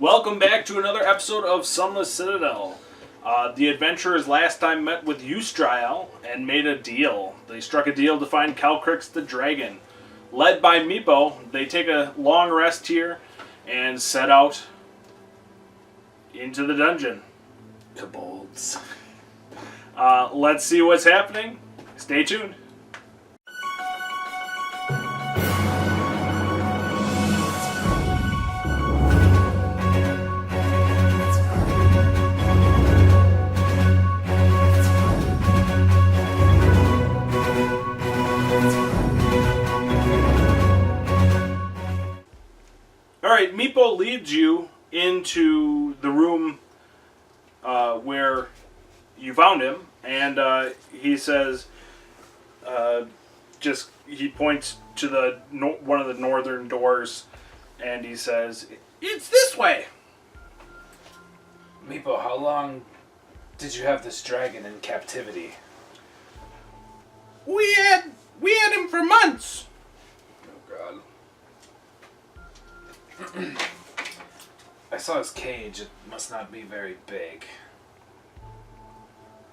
Welcome back to another episode of Sunless Citadel. The adventurers last time met with Eustriel and made a deal. They struck a deal to find Calcrix the dragon. Led by Meepo, they take a long rest here and set out into the dungeon. Kobolds. Let's see what's happening. Stay tuned. Alright, Meepo leads you into the room where you found him, and he says, he points to the one of the northern doors, and he says, "It's this way!" Meepo, how long did you have this dragon in captivity? We had him for months! Oh god. I saw his cage. It must not be very big.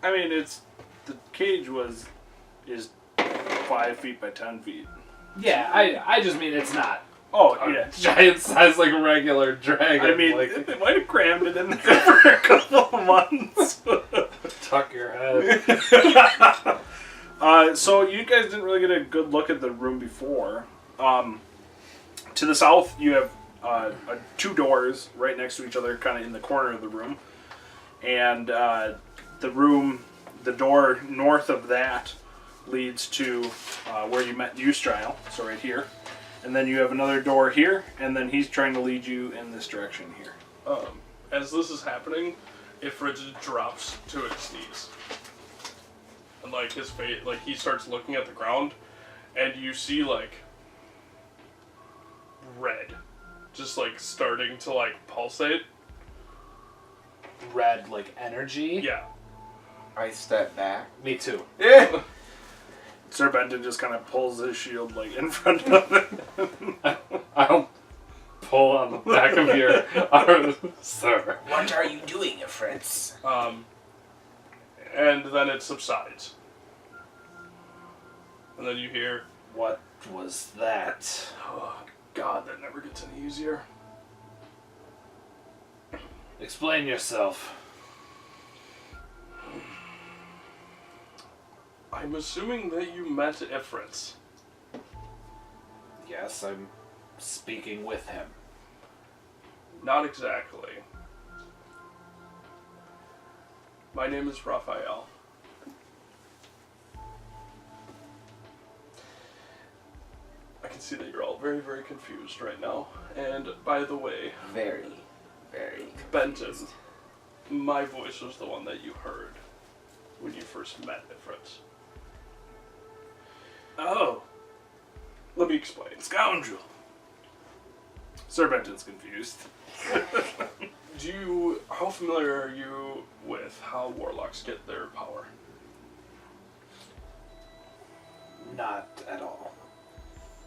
I mean, the cage is 5 feet by 10 feet. Yeah, I just mean it's not. Oh, yeah. Giant size like a regular dragon. I mean, like, they might have crammed it in there for a couple of months. tuck your head. So you guys didn't really get a good look at the room before. To the south, you have two doors right next to each other, kind of in the corner of the room. And the door north of that leads to where you met Eustriel, so right here. And then you have another door here, and then he's trying to lead you in this direction here. As this is happening, Ifrit drops to his knees. And like his face, like he starts looking at the ground, and you see like red, just like starting to like pulsate. Red like energy? Yeah. I step back. Me too. Yeah. Sir Benton just kind of pulls his shield like in front of him. I don't pull on the back of your arm, sir. What are you doing, Fritz? And then it subsides. And then you hear, What was that? oh god, that never gets any easier. Explain yourself. I'm assuming that you met Ifrit. Yes, I'm speaking with him. Not exactly. My name is Raphael. I can see that you're all very, very confused right now. And by the way, Very, very. Benton, my voice was the one that you heard when you first met Ifrit. Oh, Let me explain. scoundrel. Sir Benton's confused. How familiar are you with how warlocks get their power? Not at all.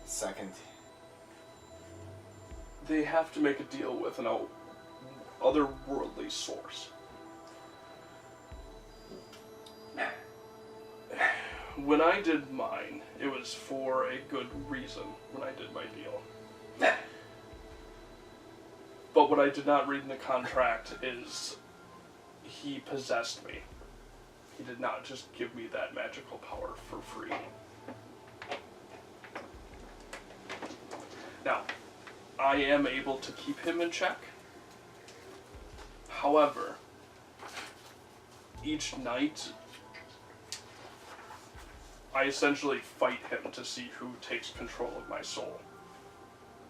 Second. They have to make a deal with an otherworldly source. When I did mine, it was for a good reason when I did my deal. But what I did not read in the contract is he possessed me. He did not just give me that magical power for free. Now, I am able to keep him in check. However, each night, I essentially fight him to see who takes control of my soul.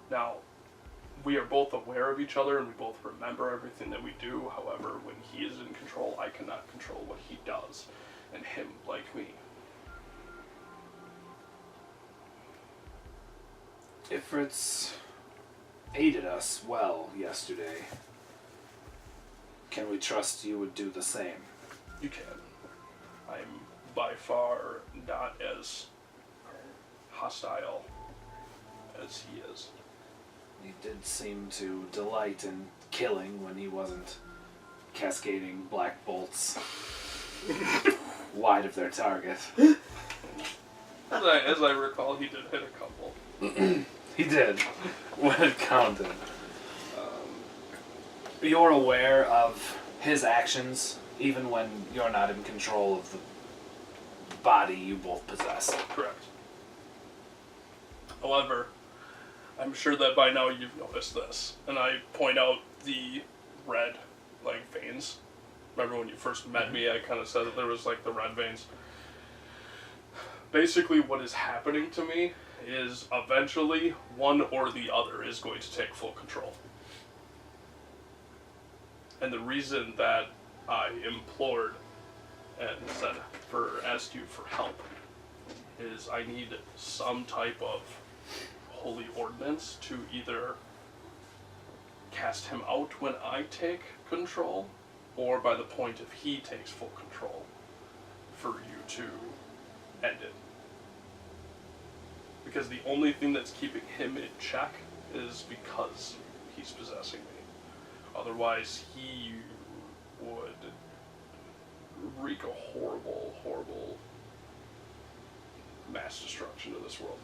Now, we are both aware of each other and we both remember everything that we do. However, when he is in control, I cannot control what he does, and him like me. Ifrit's aided us well yesterday. Can we trust you would do the same? You can. I'm by far not as hostile as he is. He did seem to delight in killing when he wasn't cascading black bolts wide of their target. As I recall, he did hit a couple. He did, when it counted. You're aware of his actions, even when you're not in control of the body you both possess. Correct. However, I'm sure that by now you've noticed this, and I point out the red, veins. Remember when you first met me, I kind of said that there was, the red veins. Basically, what is happening to me is eventually one or the other is going to take full control. And the reason that I implored and asked you for help is I need some type of holy ordinance to either cast him out when I take control, or by the point if he takes full control, for you to end it. Because the only thing that's keeping him in check is because he's possessing me. Otherwise, he would wreak a horrible, horrible mass destruction to this world.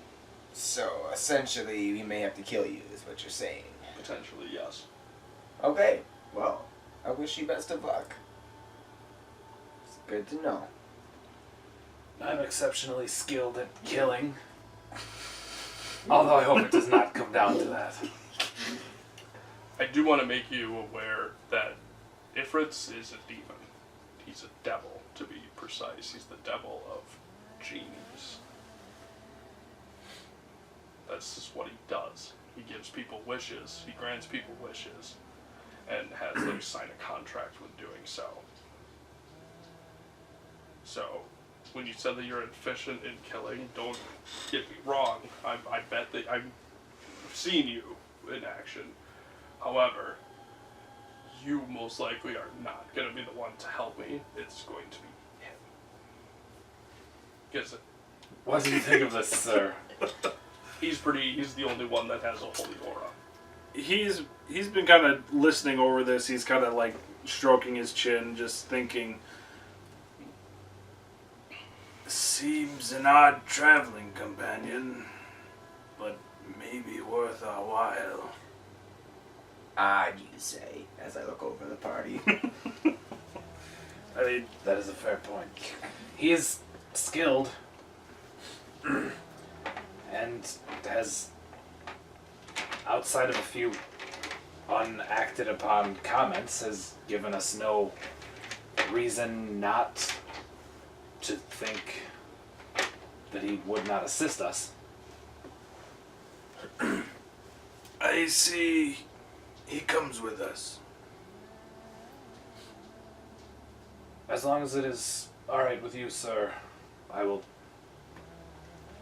So, essentially, we may have to kill you, is what you're saying. Potentially, yes. Okay, well, I wish you best of luck. It's good to know. I'm exceptionally skilled at killing. Although I hope it does not come down to that. I do want to make you aware that Ifrit's is a demon. He's a devil, to be precise. He's the devil of genies. That's just what he does. He gives people wishes, he grants people wishes, and has them sign a contract with doing so. So, when you said that you're efficient in killing, don't get me wrong. I bet that I've seen you in action. However, you most likely are not going to be the one to help me. It's going to be him. Because What do you think of this, sir? he's the only one that has a holy aura. He's been kind of listening over this. He's kind of stroking his chin, just thinking. Seems an odd traveling companion, but maybe worth our while. Odd, you say, as I look over the party. I mean, that is a fair point. He is skilled and has, outside of a few unacted upon comments, has given us no reason not to think that he would not assist us. I see he comes with us. As long as it is alright with you, sir, I will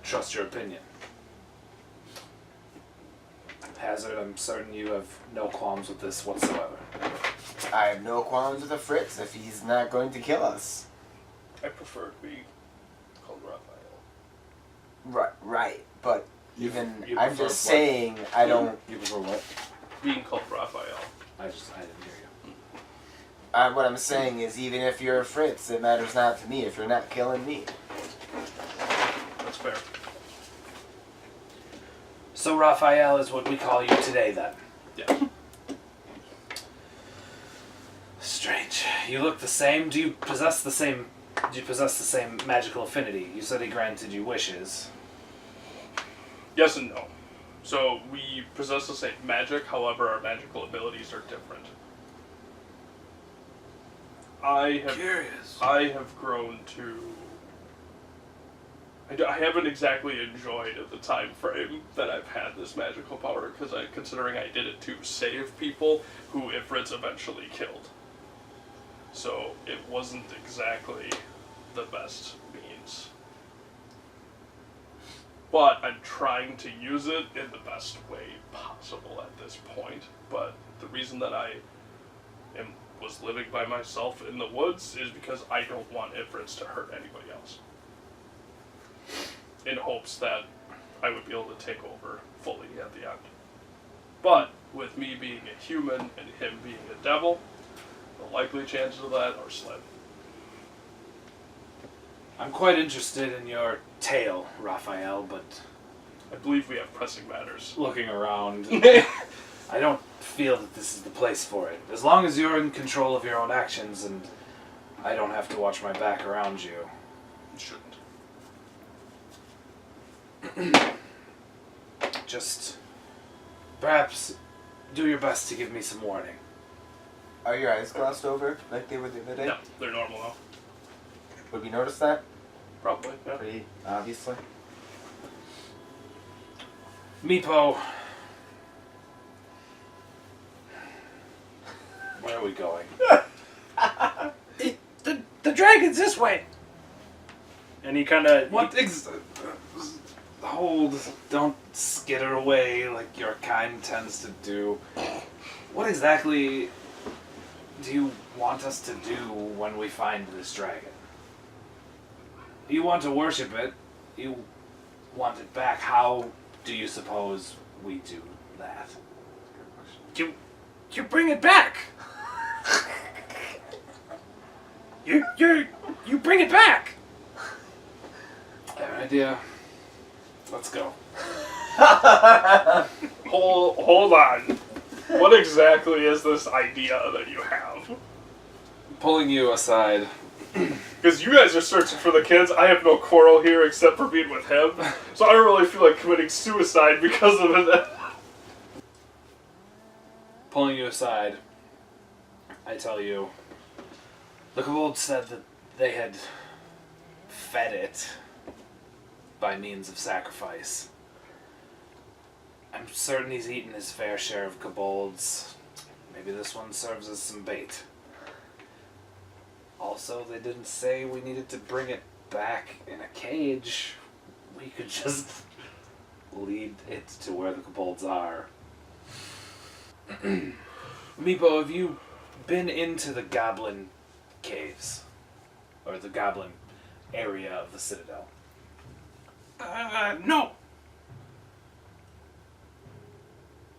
trust your opinion. Hazard, I'm certain you have no qualms with this whatsoever. I have no qualms with the Fritz if he's not going to kill us. I prefer to be called Raphael. Right, but You I'm prefer just what? saying, I don't... You prefer what? Being called Raphael. I didn't hear you. What I'm saying is, even if you're a Fritz, it matters not to me if you're not killing me. That's fair. So Raphael is what we call you today, then. Yeah. Strange. You look the same. Do you possess the same magical affinity? You said he granted you wishes. Yes and no. So we possess the same magic, however our magical abilities are different. Curious. I have grown to... I haven't exactly enjoyed the time frame that I've had this magical power, because considering I did it to save people who Ifrits eventually killed. So it wasn't exactly the best means. But I'm trying to use it in the best way possible at this point. But the reason that I was living by myself in the woods is because I don't want Ifrits to hurt anybody else. In hopes that I would be able to take over fully at the end. But with me being a human and him being a devil, the likely chances of that are slim. I'm quite interested in your tale, Raphael, but I believe we have pressing matters. looking around, I don't feel that this is the place for it. As long as you're in control of your own actions and I don't have to watch my back around you. You shouldn't. Just perhaps do your best to give me some warning. Are your eyes glossed over like they were the other day? No, they're normal now. Would we notice that? Probably, yeah. Pretty obviously. Meepo. Where are we going? The dragon's this way. And he kind of Hold. Don't skitter away like your kind tends to do. What exactly do you want us to do when we find this dragon? You want to worship it. You want it back. How do you suppose we do that? You bring it back. You bring it back. I have an idea. Let's go. Hold on. What exactly is this idea that you have? Pulling you aside. Because you guys are searching for the kids. I have no quarrel here except for being with him. So I don't really feel like committing suicide because of it. Pulling you aside, I tell you, the kobold said that they had fed it by means of sacrifice. I'm certain he's eaten his fair share of kobolds. Maybe this one serves as some bait. Also, they didn't say we needed to bring it back in a cage. We could just lead it to where the kobolds are. Meepo, have you been into the goblin caves? Or the goblin area of the Citadel? No.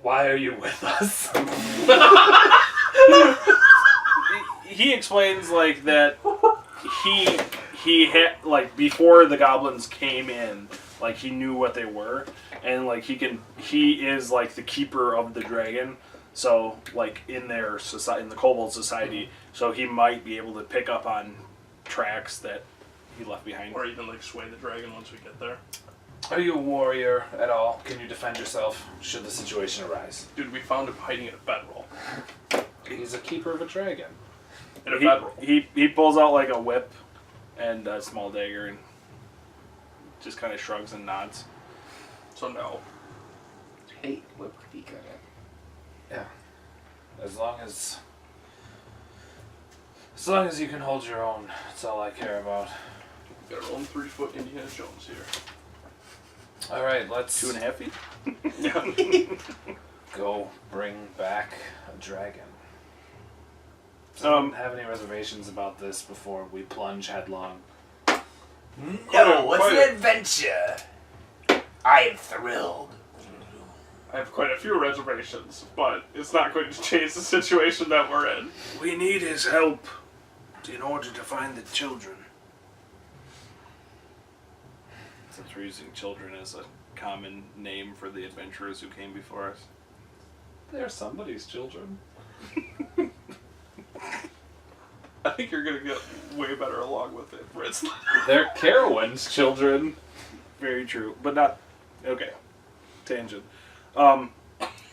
Why are you with us? he explains like that he had like before the goblins came in, like he knew what they were, and like he is like the keeper of the dragon, so like in their society, in the kobold society, so he might be able to pick up on tracks that he left behind. Or even like sway the dragon once we get there. Are you a warrior at all? Can you defend yourself should the situation arise? Dude, we found him hiding in a bedroll. He's a keeper of a dragon. In a bedroll. He pulls out like a whip and a small dagger and just kind of shrugs and nods. So no. Hey, what could be good at? Yeah. As long as you can hold your own, that's all I care about. Got our own 3-foot Indiana Jones here. Alright, let's 2.5 feet. Yeah. go bring back a dragon. Have any reservations about this before we plunge headlong? No, it's quite an adventure. I am thrilled. I have quite a few reservations, but it's not going to change the situation that we're in. We need his help in order to find the children. Since we're using children as a common name for the adventurers who came before us. They're somebody's children. I think you're going to get way better along with it, Fritz. They're Carowin's children. Very true, but not okay. Tangent.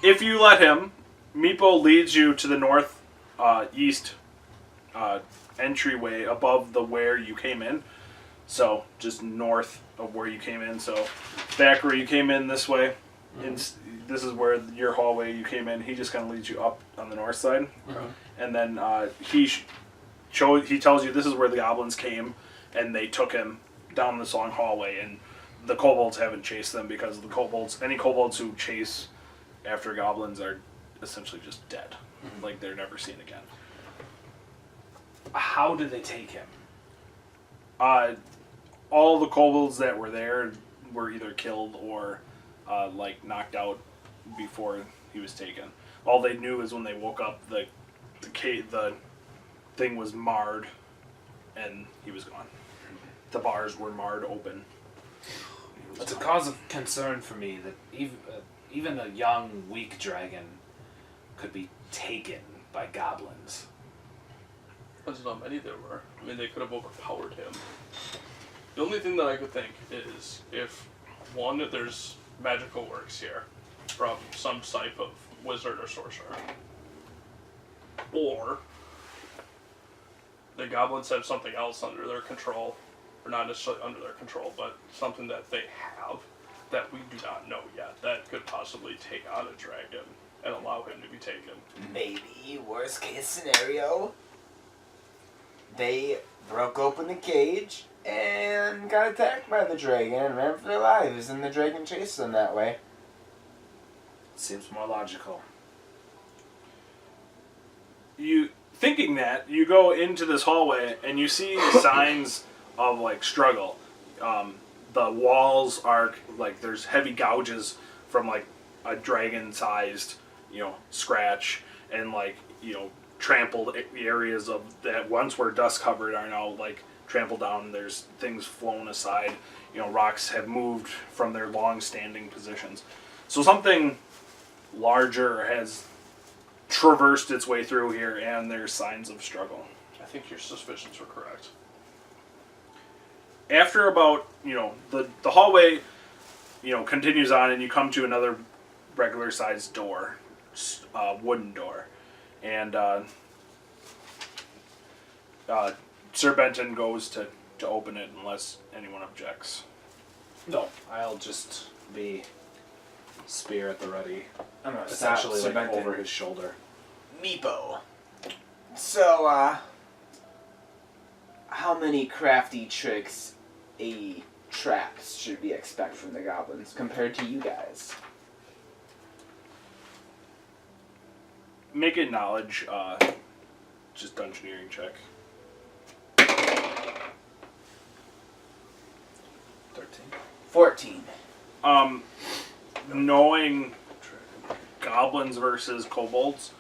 If you let him, Meepo leads you to the north east entryway above the where you came in. So just north of where you came in. So back where you came in this way. And this is where your hallway you came in. He just kind of leads you up on the north side, and then he tells you this is where the goblins came, and they took him down this long hallway. And the kobolds haven't chased them because any kobolds who chase after goblins are essentially just dead. Like they're never seen again. How did they take him? All the kobolds that were there were either killed or like knocked out before he was taken. all they knew is when they woke up, the thing was marred, and he was gone. The bars were marred open. It's a cause of concern for me that even a young, weak dragon could be taken by goblins. Depends on how many there were. I mean, they could have overpowered him. The only thing that I could think is if, one, there's magical works here from some type of wizard or sorcerer, or the goblins have something else under their control, or not necessarily under their control, but something that they have that we do not know yet that could possibly take on a dragon and allow him to be taken. Maybe, worst case scenario, they broke open the cage and got attacked by the dragon and ran for their lives, and the dragon chased them that way. Seems more logical. You thinking that, you go into this hallway and you see signs of like struggle. The walls are like there's heavy gouges from like a dragon-sized, scratch, and like trampled areas of that once were dust covered are now like trampled down. There's things flown aside. Rocks have moved from their long-standing positions. So something larger has traversed its way through here, and there's signs of struggle. I think your suspicions were correct. After about, the hallway, continues on, and you come to another regular-sized door, wooden door, and Sir Benton goes to open it unless anyone objects. No, I'll just be spear at the ready, I'm gonna essentially stop like Benton. over his shoulder. Meepo. So, how many crafty tricks traps should we expect from the goblins compared to you guys? Make a knowledge, just dungeoneering check. 13. 14. Knowing goblins versus kobolds,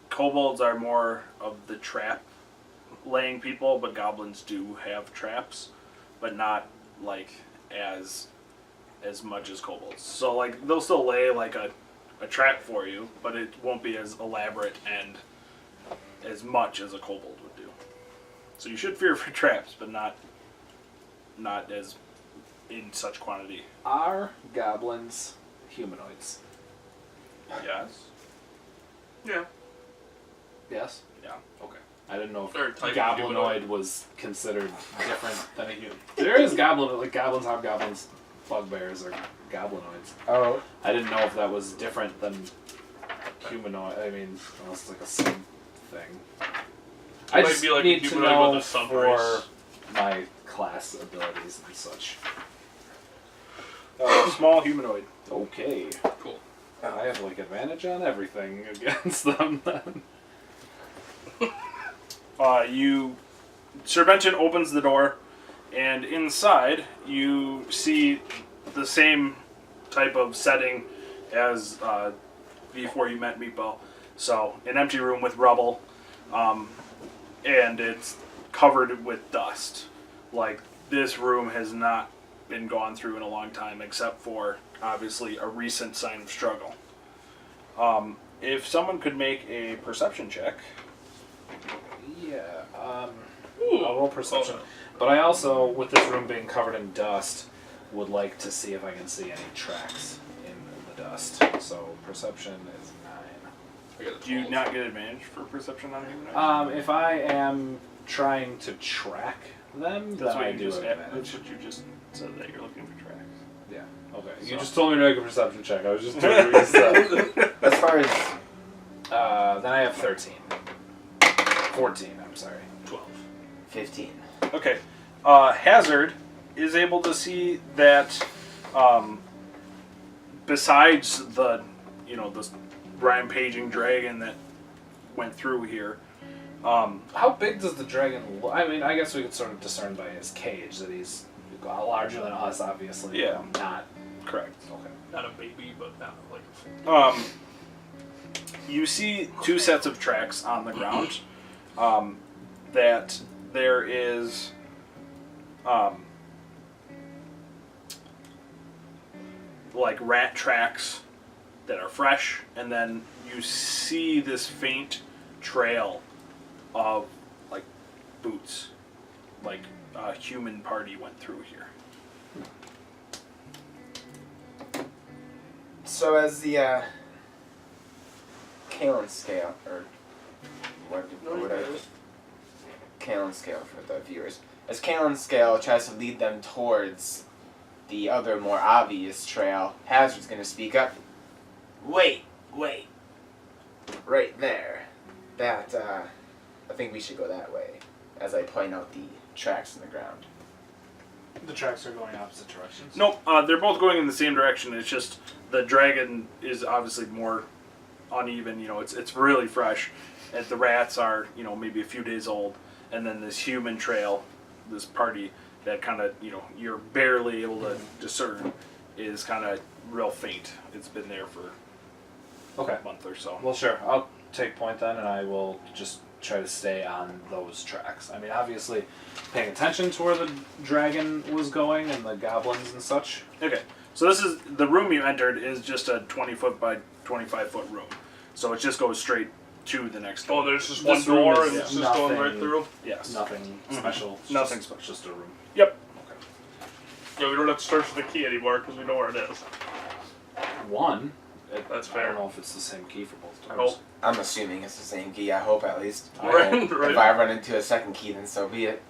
kobolds are more of the trap laying people, but goblins do have traps, but not like as much as kobolds. So like they'll still lay like a trap for you, but it won't be as elaborate and as much as a kobold would do. So you should fear for traps, but not as in such quantity. Are goblins humanoids? Yes. Yeah. Yes? Yeah. Okay. I didn't know They're a if type of goblinoid humanoid. was considered different than a human. There is goblins, hobgoblins, bugbears are goblinoids. Oh. I didn't know if that was different than humanoid. I mean, unless it's like a same thing. I might just be like a need to humanoid know with a sub for race. my class abilities and such. Small humanoid. Okay. Cool. I have like advantage on everything against them then. Sir Benton opens the door, and inside you see the same type of setting as before you met Meatball. So, an empty room with rubble, and it's covered with dust. Like, this room has not been gone through in a long time, except for, obviously, a recent sign of struggle. If someone could make a perception check. Yeah. Ooh. I'll roll perception. Oh, no. But I also, with this room being covered in dust, would like to see if I can see any tracks in the dust. So perception is 9. I got a Do you 12. not get advantage for perception on humanoid? If I am trying to track them, That's then what I you do just have advantage. That's what you just said, that you're looking for tracks. Yeah. Okay. So- You just told me to make a perception check. I was just doing what you said. As far as Then I have 13. 14, I'm sorry. 12. 15. Okay. Hazard is able to see that besides the rampaging dragon that went through here, How big does the dragon look? I mean, I guess we could sort of discern by his cage that he's a lot larger than us, obviously. Yeah. But not. correct. Okay. Not a baby, but not like a you see two sets of tracks on the ground. That there is like rat tracks that are fresh, and then you see this faint trail of like boots, like a human party went through here. So as the Kalen scale, or whatever, Kalen scale for the viewers, as Kalen scale tries to lead them towards the other more obvious trail, Hazard's gonna speak up. Wait, right there. That I think we should go that way. As I point out the tracks in the ground. The tracks are going opposite directions. Nope, they're both going in the same direction. It's just the dragon is obviously more uneven. You know, it's really fresh, and the rats are maybe a few days old, and then this human trail, this party that kind of you're barely able to discern, is kind of real faint. It's been there for Okay. a month or so. Well, sure. I'll take point then, and I will just try to stay on those tracks. I mean, obviously, paying attention to where the dragon was going and the goblins and such. Okay, so this is the room you entered is just a 20-foot by 25-foot room, so it just goes straight to the next door. Oh, there's just one This room door is- and it's yeah, just going right nothing- through? Yes. Nothing special. It's Nothing just, special. Just a room. Yep. Yeah, we don't have to search for the key anymore because we know where it is. One. That's I fair. don't know if it's the same key for both I doors. hope. I'm assuming it's the same key. I hope at least. I Right, hope. right. If I run into a second key, then so be it.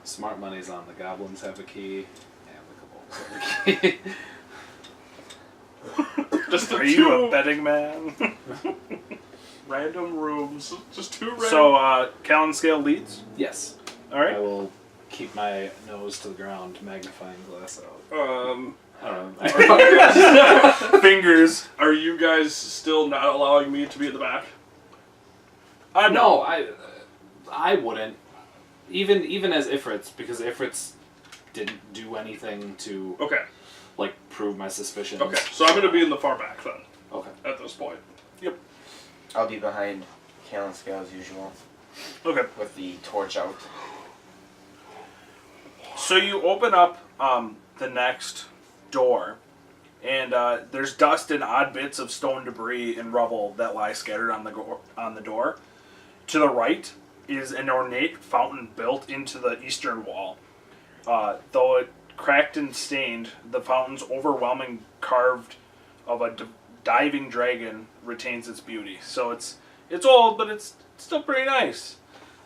Smart money's on the goblins have a key, and the kobolds have a key. Just the Are two you a betting man? random rooms. Just two random. So, Callan Scale leads. Yes. All I right. will keep my nose to the ground, magnifying glass out. I don't know. Fingers. Are you guys still not allowing me to be at the back? No, I wouldn't. Even as Ifrits, because Ifrits didn't do anything to Okay. like prove my suspicions. Okay. So I'm gonna be in the far back then. Okay. At this point. I'll be behind Kalen scale as usual, Okay. with the torch out. So you open up the next door, and there's dust and odd bits of stone debris and rubble that lie scattered on the door. To the right is an ornate fountain built into the eastern wall. Though it cracked and stained, the fountain's overwhelming carved of a diving dragon retains its beauty. So it's old, but it's still pretty nice.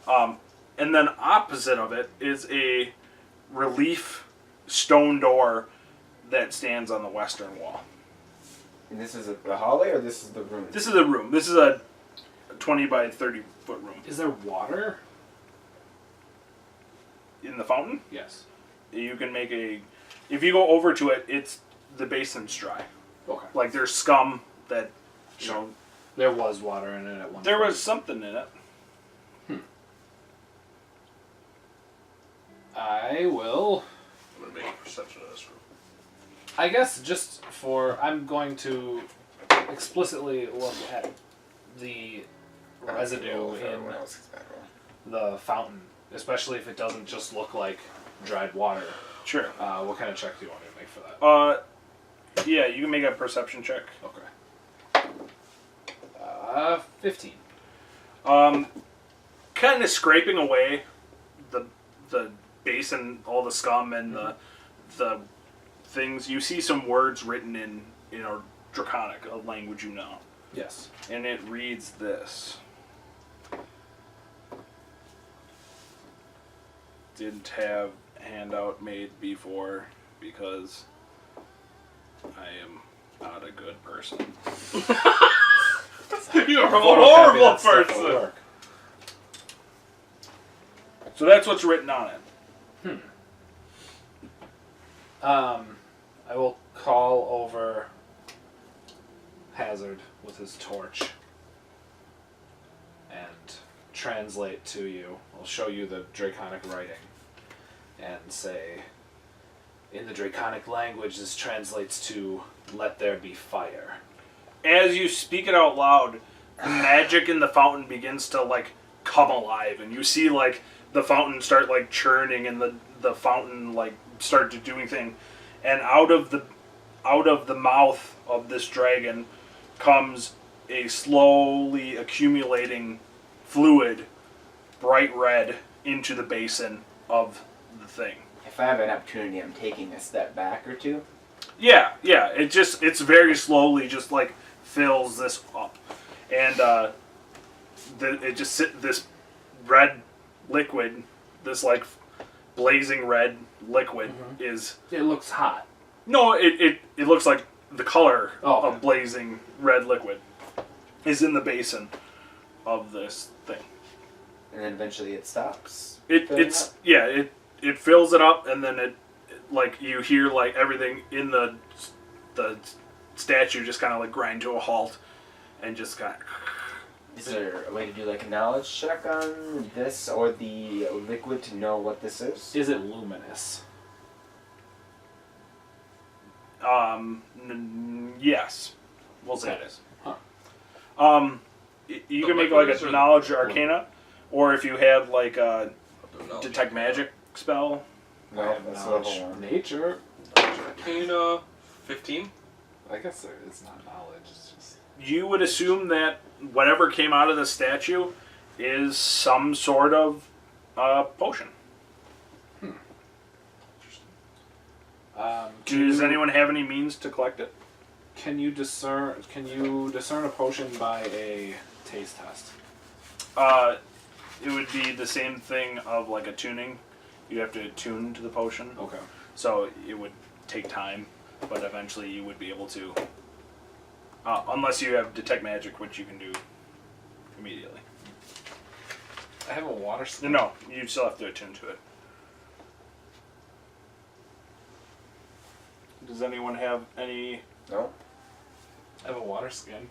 And then opposite of it is a relief stone door that stands on the western wall. And this is the hallway, or this is the room? This is a room. This is a 20 by 30 foot room. Is there water? In the fountain, Yes. you can make if you go over to it, it's the basin's dry. Okay. Like there's scum that, Sure. There was water in it at one there point. was something in it. I will. I'm gonna make a perception of this room. I guess just for I'm going to explicitly look at the residue in Everyone else gets back roll. the fountain, especially if it doesn't just look like dried water. Sure. What kind of check do you want me to make for that? Yeah, you can make a perception check. Okay. 15. Kind of scraping away the basin, all the scum and the things. You see some words written in a Draconic, a language you know, Yes. and it reads this: didn't have handout made before because I am not a good person. You're a Photocopy horrible that stuff will person. work. So that's what's written on it. I will call over Hazard with his torch and translate to you. I'll show you the Draconic writing and say, in the Draconic language, this translates to "Let there be fire." as you speak it out loud, the magic in the fountain begins to like come alive, and you see like the fountain start like churning, and the fountain like start to doing thing, and out of the mouth of this dragon comes a slowly accumulating fluid, bright red, into the basin of the thing. If I have an opportunity, I'm taking a step back or two. Yeah. It's very slowly just like fills this up, and this red liquid, this like blazing red liquid is. It looks hot. No, it looks like the color okay. of blazing red liquid is in the basin of this thing. And then eventually it stops. It fills it up, and then it like you hear like everything in the statue just kind of like grind to a halt, and just kind of. Is there a way to do like a knowledge check on this or the liquid to know what this is? Is it luminous? Yes, we'll say Okay. it is. Huh. You can make like a knowledge arcana, or if you have like a detect magic spell. No, I have that's knowledge. level 1. Nature. Arcana 15. I guess there is not knowledge. It's just. You would assume that whatever came out of the statue is some sort of potion. Does anyone have any means to collect it? Can you discern a potion by a taste test? It would be the same thing of like a tuning. You have to attune to the potion. Okay. So it would take time, but eventually you would be able to. Unless you have detect magic, which you can do immediately. I have a water skin. No, you still have to attune to it. Does anyone have any? No? I have a water skin.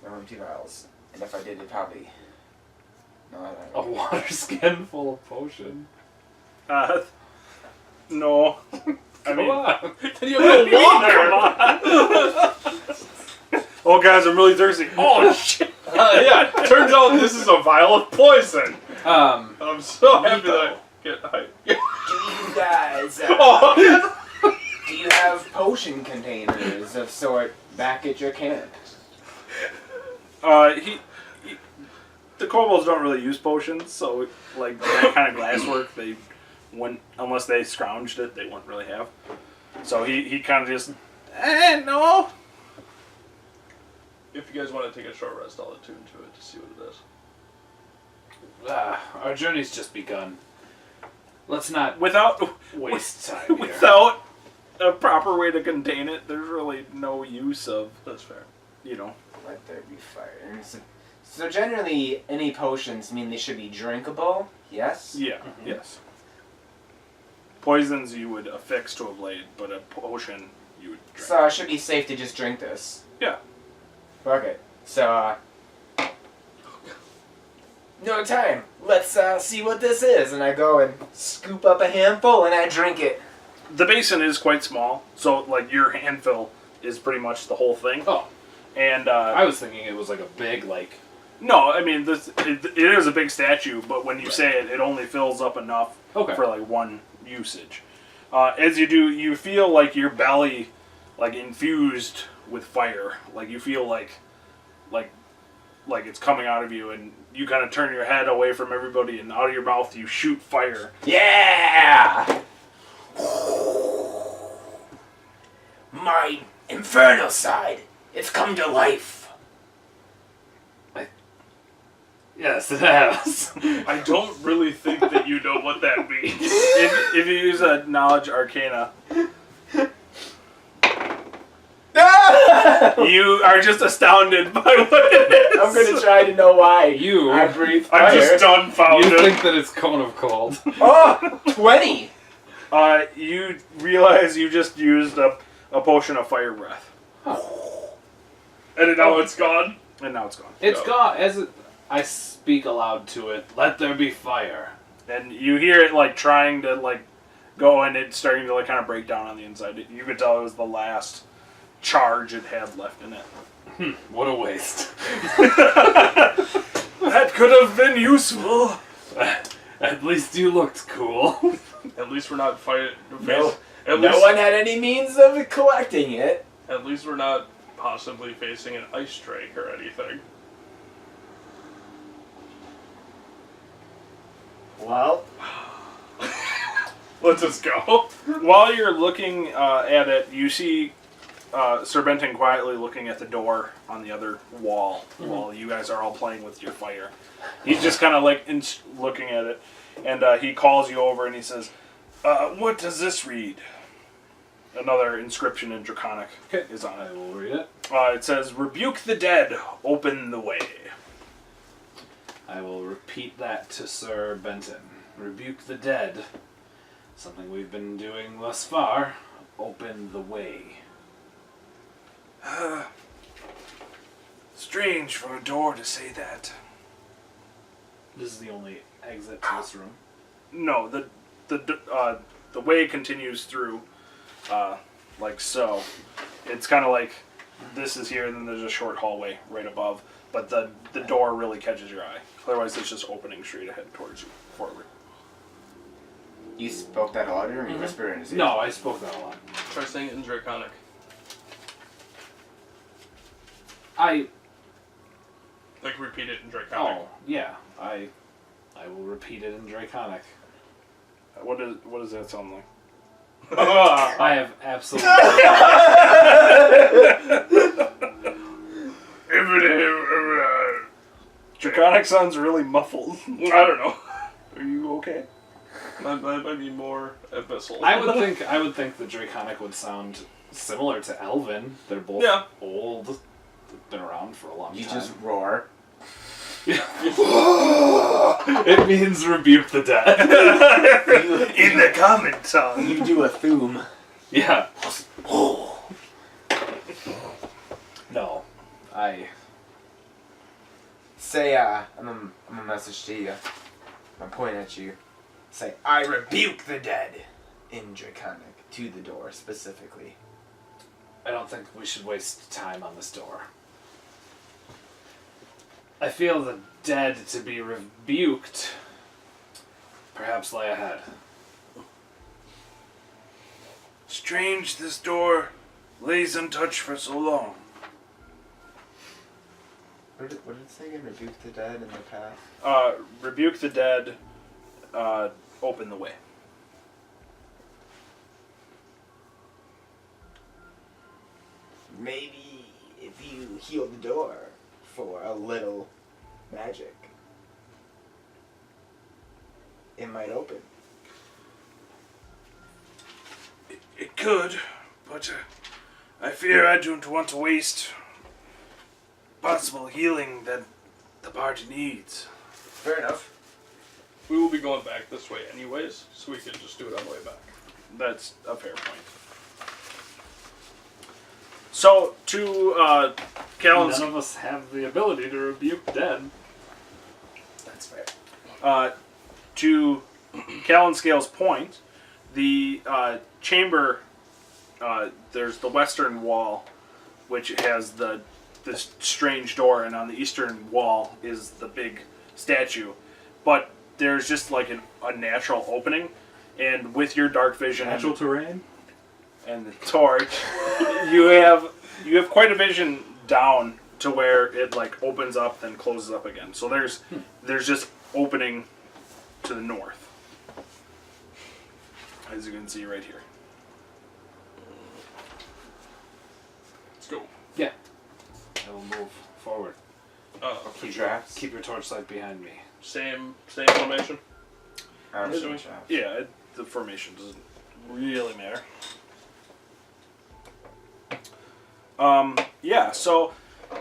No empty vials. And if I did, it probably... No, I A don't know. water skin full of potion. No. I mean, Come on. Then you have no water! oh, guys, I'm really thirsty. Oh, shit. Yeah, turns out this is a vial of poison. Um, I'm so happy that I get hyped. Do you guys... Oh, do you have potion containers of sort back at your camp? The kobolds don't really use potions, so like that kind of glasswork, they wouldn't, unless they scrounged it, they wouldn't really have. So he kind of just, no. if you guys want to take a short rest, I'll attune to it to see what it is. our journey's just begun. Let's not Without waste time here. without a proper way to contain it, there's really no use of. That's fair. Let there be fire. And so generally, any potions mean they should be drinkable, yes? Yeah. Yes. Poisons you would affix to a blade, but a potion you would drink. So it should be safe to just drink this. Yeah. Okay, so, no time. Let's see what this is. And I go and scoop up a handful and I drink it. The basin is quite small, so like your handful is pretty much the whole thing. Oh, And I was thinking it was like a big, like... no, I mean it is a big statue, but when you say it, it only fills up enough Okay. for like one usage. As you do, you feel like your belly, like infused with fire. Like you feel like it's coming out of you, and you kind of turn your head away from everybody, and out of your mouth you shoot fire. Yeah! My infernal side. It's come to life. Yes, it has. I don't really think that you know what that means. If you use a knowledge arcana, you are just astounded by what it is. I'm gonna try to know why. I breathe fire. I'm just dumbfounded. You think that it's cone of cold. Oh, 20! You realize you just used a potion of fire breath. And now it's gone. And now it's gone. It's gone. I speak aloud to it. Let there be fire. And you hear it like trying to like go, and it's starting to like kind of break down on the inside. You could tell it was the last charge it had left in it. What a waste. That could have been useful. At least you looked cool. At least we're not fighting. No, At no least, one had any means of collecting it. At least we're not possibly facing an ice strike or anything. Well, Let's just go. While you're looking at it, you see Sir Benton quietly looking at the door on the other wall while you guys are all playing with your fire. He's just kind of like looking at it, and he calls you over and he says, "What does this read?" Another inscription in Draconic is on I it. will read it. It says, "Rebuke the dead, open the way." I will repeat that to Sir Benton. Rebuke the dead. Something we've been doing thus far. Open the way. Strange for a door to say that. This is the only exit to this room. No, the way continues through, like so. It's kind of like this is here, and then there's a short hallway right above. But the door really catches your eye. Otherwise, it's just opening straight ahead towards you, forward. you spoke that louder or you whispered in his ear? No, I spoke that a lot. Try saying it in Draconic. I... Like, repeat it in Draconic. Oh, yeah. I will repeat it in Draconic. What does that sound like? I have absolutely... Draconic sounds really muffled. I don't know. Are you okay? That might be more abyssal. I would think the Draconic would sound similar to Elven. They're both old. They've been around for a long You time. just roar. It means rebuke the dead. In the common tongue. You do a thoom. Yeah. No. Say, I'm a message to you. I'm pointing at you. Say, I rebuke the dead. In Draconic. To the door, specifically. I don't think we should waste time on this door. I feel the dead to be rebuked. Perhaps lay ahead. Strange this door lays untouched for so long. What did it say again? Rebuke the dead in the path? Rebuke the dead, open the way. Maybe if you heal the door for a little magic, it might open. It could, but I fear I don't want to waste possible healing that the party needs. Fair enough. We will be going back this way anyways, so we can just do it on the way back. That's a fair point. So, to Callan's... None of us have the ability to rebuke dead. That's fair. To Scale's point, the chamber, there's the western wall, which has this strange door, and on the eastern wall is the big statue. But there's just like a natural opening, and with your dark vision Natural terrain? and the torch, you have quite a vision down to where it like opens up then closes up again. So there's just opening to the north, as you can see right here. Let's go. Yeah. I will move forward. Keep traps. Keep your torchlight behind me. Same formation. I'm Assuming. traps. Yeah, the formation doesn't really matter. Yeah, so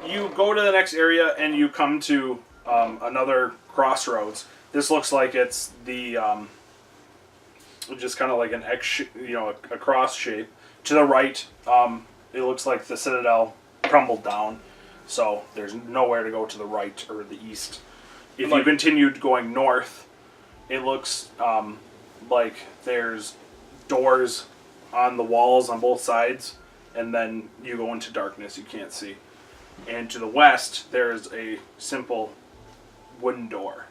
you go to the next area and you come to another crossroads. This looks like it's the just kind of like an X, a cross shape. To the right, it looks like the Citadel crumbled down, so there's nowhere to go to the right or the east. If you continued going north, it looks like there's doors on the walls on both sides and then you go into darkness. You can't see. And to the west, there is a simple wooden door.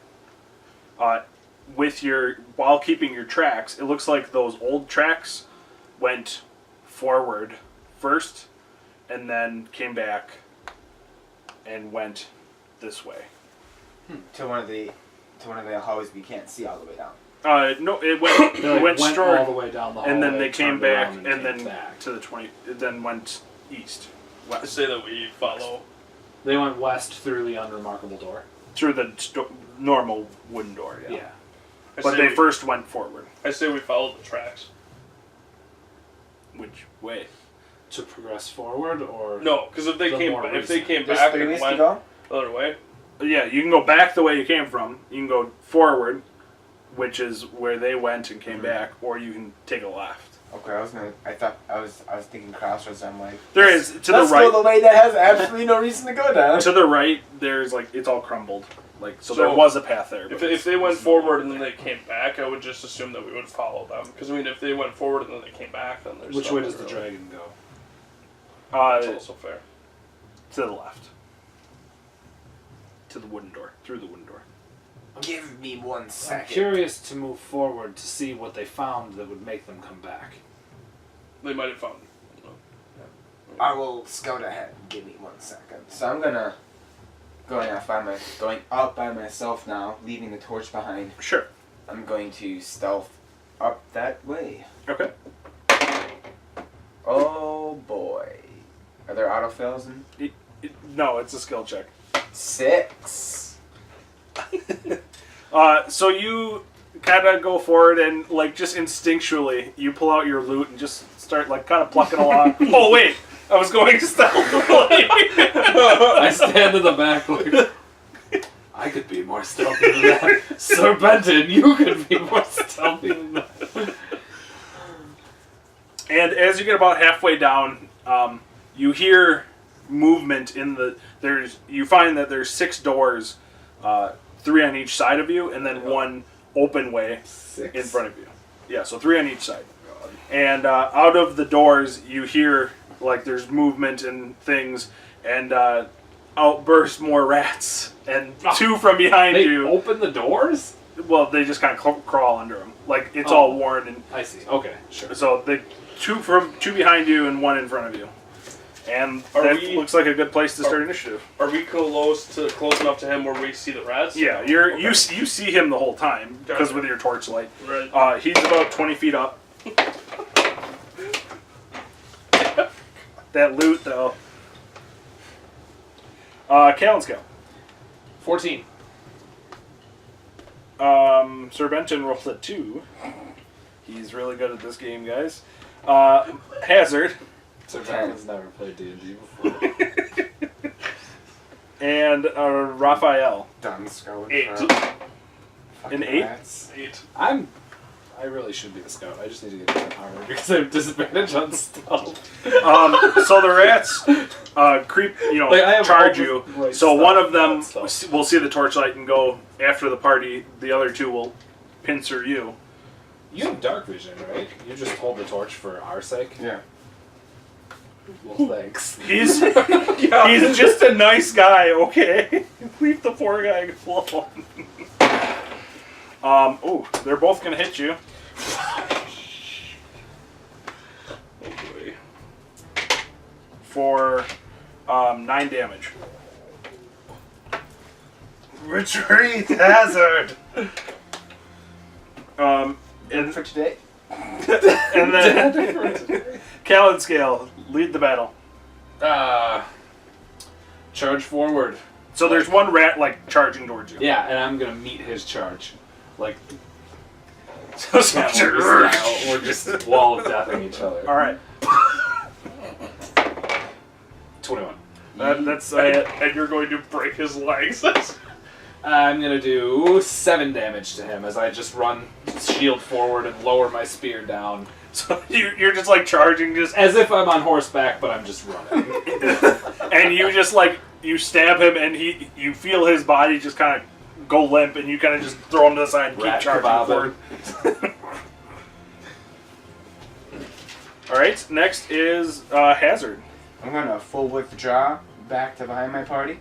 While keeping your tracks, it looks like those old tracks went forward first, and then came back and went this way. To one of the hallways we can't see all the way down. No, it went it went straight all the way down the hallway, and then they came turned back, around and came then back. to the 20. It then went east, I west, say that we follow. They went west through the unremarkable door. through the normal wooden door. Yeah. Yeah. But they first went forward. I say we follow the tracks. Which way? To progress forward, or No, because if they The came more if they recent. came There's back 3 and ways to went go. the other way, Yeah, you can go back the way you came from. You can go forward, which is where they went and came back, or you can take a left. Okay, I was thinking crossroads. I'm like, There is to the let's right. go the way that has absolutely no reason to go down. To the right, there's like it's all crumbled. So there So, was a path there. But if they went forward and then they came back, I would just assume that we would follow them. Because I mean, if they went forward and then they came back, then there's which no way does the really- dragon go? That's also fair. to the left. To the wooden door. Through the wooden door. Give me 1 I'm second. curious to move forward to see what they found that would make them come back. They might have found. I will scout ahead. Give me 1 second. So I'm going up by myself now, leaving the torch behind. Sure. I'm going to stealth up that way. Okay. Oh boy. Are there autofills in? No, it's a skill check. 6. So you kind of go forward and like just instinctually you pull out your loot and just start like kind of plucking along. Oh wait, I was going stealthily. I stand in the back like, I could be more stealthy than that. Sir Benton, you could be more stealthy than that. And as you get about halfway down, you hear movement in the you find that there's 6 doors, 3 on each side of you, and then 1 open way 6. in front of you. Yeah, so 3 on each side. And out of the doors, you hear like there's movement and things, and out burst more rats, and 2 from behind They you. open the doors? Well, they just kind of crawl under them, like it's all worn, and I see. Okay, sure. so the 2 behind you and 1 in front of you. And that looks like a good place to start initiative. Are we close enough to him where we see the rats? Yeah, you see him the whole time because with your torchlight. Right. He's about 20 feet up. That loot though. Callan scale. 14. Sir Benton rolled a 2. He's really good at this game, guys. Hazard. Sir Benton's never played D&D before. And Raphael. Done scouting 8. for An 8? rats. 8. I really should be the scout. I just need to get different armor because I have disadvantage on stealth. So the rats creep, Like, I have charge all you. the right So stuff, one of them stuff. will see the torchlight and go after the party. The other 2 will pincer you. You have dark vision, right? You just hold the torch for our sake? Yeah. Well, thanks. He's just a nice guy, okay? Leave the poor guy alone. They're both gonna hit you. Oh boy. For 9 damage. Retreat, Hazard! And For today. then Callan scale, lead the battle. Charge forward. So there's 1 rat like charging towards you. Yeah, and I'm gonna meet his charge. Like, So we're just wall of deathing each other. all right. 21. That's And you're going to break his legs. I'm gonna do 7 damage to him as I just run shield forward and lower my spear down. so you're just like charging, just As if I'm on horseback, but I'm just running. and you just like you stab him, and you feel his body just kind of go limp, and you kind of just throw him to the side and keep Rat charging kebabbing. forward. All right. Next is Hazard. I'm gonna full withdraw back to behind my party.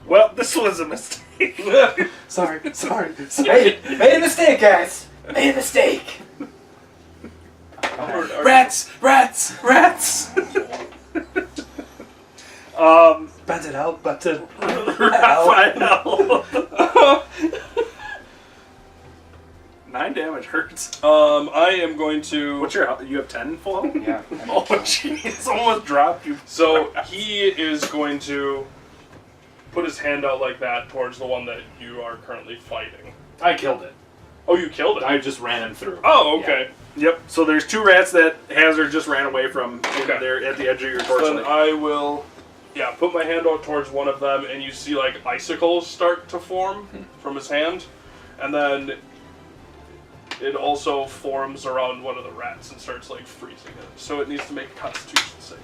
Well, this was a mistake. Sorry. Made a mistake, guys. Made a mistake. Rats! Bent it out, but to Raphael. 9 damage hurts. I am going to. What's your health? You have 10 full health? Yeah. Oh, jeez. Almost dropped you. So he is going to put his hand out like that towards the one that you are currently fighting. I killed it. Oh, you killed it. I just ran him through. Oh, okay. Yep. So there's 2 rats that Hazard just ran away from. Okay. They're at the edge of your So torso. then I will, put my hand out towards one of them, and you see like icicles start to form from his hand, and then it also forms around one of the rats and starts like freezing it. So it needs to make a Constitution save.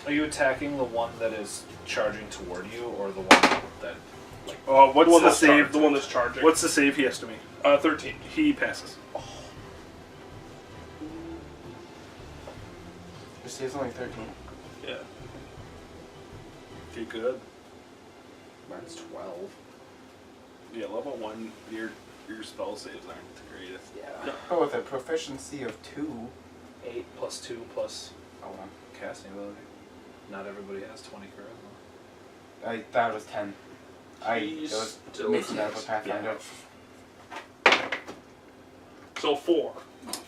Are you attacking the one that is charging toward you, or the one that? What's The one the that's save? the one that's charging. What's the save he has to make? 13? He passes. You see, it's only 13. Yeah. Okay, good. Mine's 12. Yeah, level 1, your spell saves aren't the greatest. Yeah. But with a proficiency of 2. 8 plus 2 plus Oh, well. casting ability. Not everybody has 20 charisma. I thought it was 10. It He's was still mixing up with Pathfinder. So 4.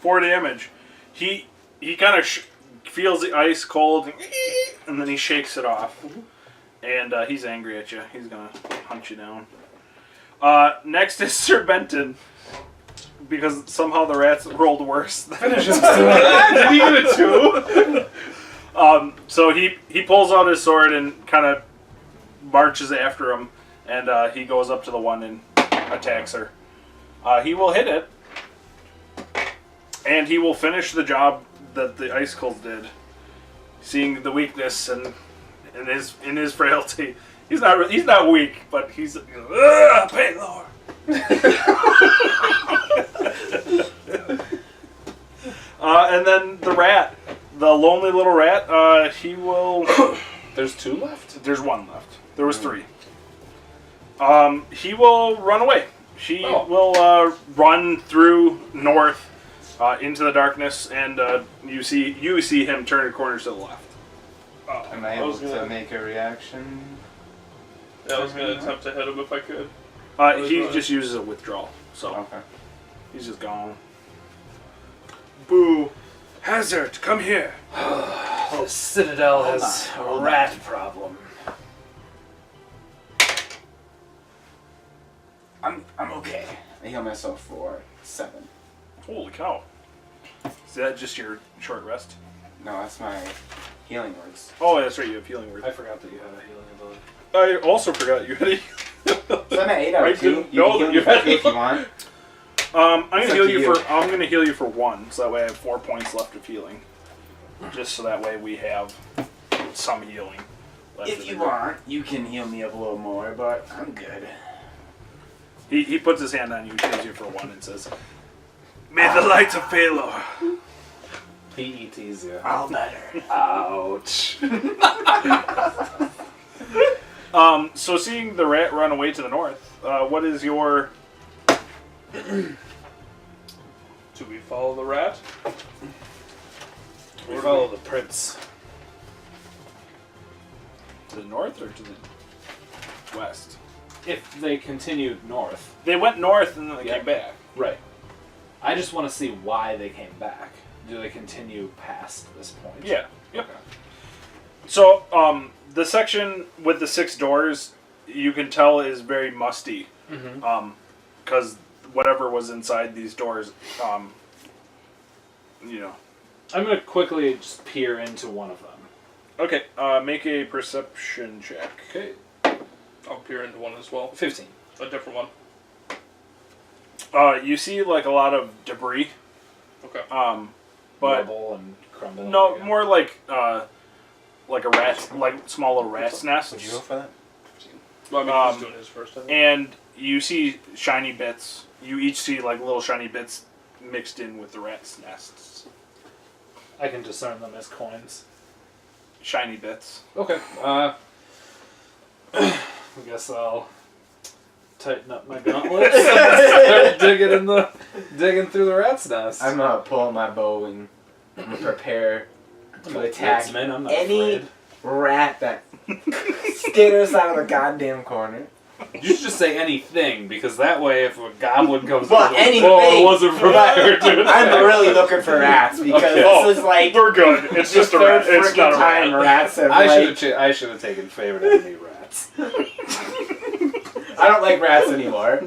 4 damage. He kind of feels the ice cold, and then he shakes it off. And he's angry at you. He's gonna hunt you down. Next is Sir Benton. Because somehow the rats rolled worse. Finish him. Did he get a 2? So he pulls out his sword and kind of marches after him. And he goes up to the one and attacks her. He will hit it. And he will finish the job that the icicles did. Seeing the weakness and in his frailty. He's not weak, but he's Paylor. And then the rat, the lonely little rat, he will. There's 2 left? There's 1 left. There was 3. He will run away. He will run through north into the darkness, and you see him turn corners to the left. Am I able to make a reaction? Yeah, I was going to attempt to hit him if I could. He just uses a withdrawal, so Okay. he's just gone. Boo! Hazard, come here. The Citadel has a rat problem. I'm okay. I heal myself for 7. Holy cow! Is that just your short rest? No, that's my healing words. Oh, that's right. You have healing word. I forgot that you had a healing ability. I also forgot you had a. So I'm at 8 out Right, of 2. didn't You know can heal that me you for had 2 if you want. I'm gonna It's up heal to you you. for. I'm gonna heal you for 1, so that way I have 4 points left of healing. Just so that way we have some healing left. If you want, you can heal me up a little more, but I'm good. He puts his hand on you, heals you for 1, and says, May the light of Paylor. PETs, yeah. All better. Ouch. So seeing the rat run away to the north, what is your... Do we follow the rat? We follow the prince. To the north or to the west? If they continued north. They went north and then they Yeah. came back. Right. I just want to see why they came back. Do they continue past this point? Yeah. Yep. Okay. So, the section with the 6 doors, you can tell is very musty. Mm-hmm. Because whatever was inside these doors, you know. I'm going to quickly just peer into one of them. Okay, make a perception check. Okay. I'll peer into one as well. 15. A different one. You see like a lot of debris. Okay. But Rubble and crumble. no, yeah. more like a rat, like smaller rat's nests. Would you go for that? Well, I mean, he's doing his first, I think. And you see shiny bits. You each see like little shiny bits mixed in with the rat's nests. I can discern them as coins. Shiny bits. Okay. I guess I'll tighten up my gauntlets and start digging through the rat's nest. I'm gonna pull out my bow and prepare to attack Woodsman, I'm not any afraid. rat that skitters out of the goddamn corner. You should just say anything, because that way if a goblin comes Well, anything. I wasn't prepared to I'm really looking for rats because Okay. this is like We're good. It's the just a third rat. It's not frickin' a time rat. rats have I should have taken favorite enemy rats. I don't like rats anymore.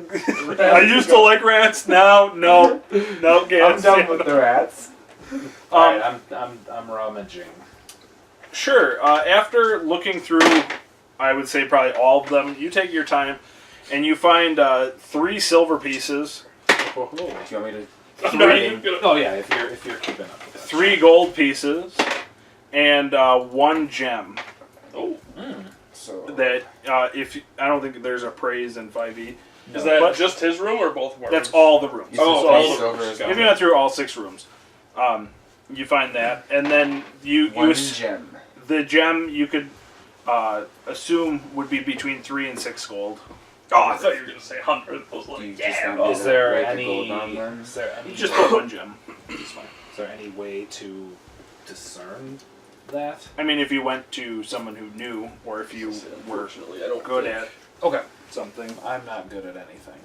I used to like rats. Now, no, I'm can't done stand with them. the rats. Alright, I'm rummaging. Sure. After looking through, I would say probably all of them, you take your time, and you find 3 silver pieces, Do you want me to? Oh yeah, if you're keeping up with that. 3 gold pieces, and 1 gem. Oh, So That I don't think there's a praise in 5e. No. is that But- just his room or both of our That's rooms? all the rooms. You said Oh, three all the silver rooms. is If you went through all 6 rooms, you find that, and then one gem. the gem you could assume would be between 3 and 6 gold. Oh, I thought you were gonna say 100. I was Do you like, just yeah. want Oh. me Is to there write the any? gold on them? Is there any? You just put 1 gem. Is there any way to discern that? I mean, if you went to someone who knew, or if you were Unfortunately, I don't good think- at Okay. something. I'm not good at anything.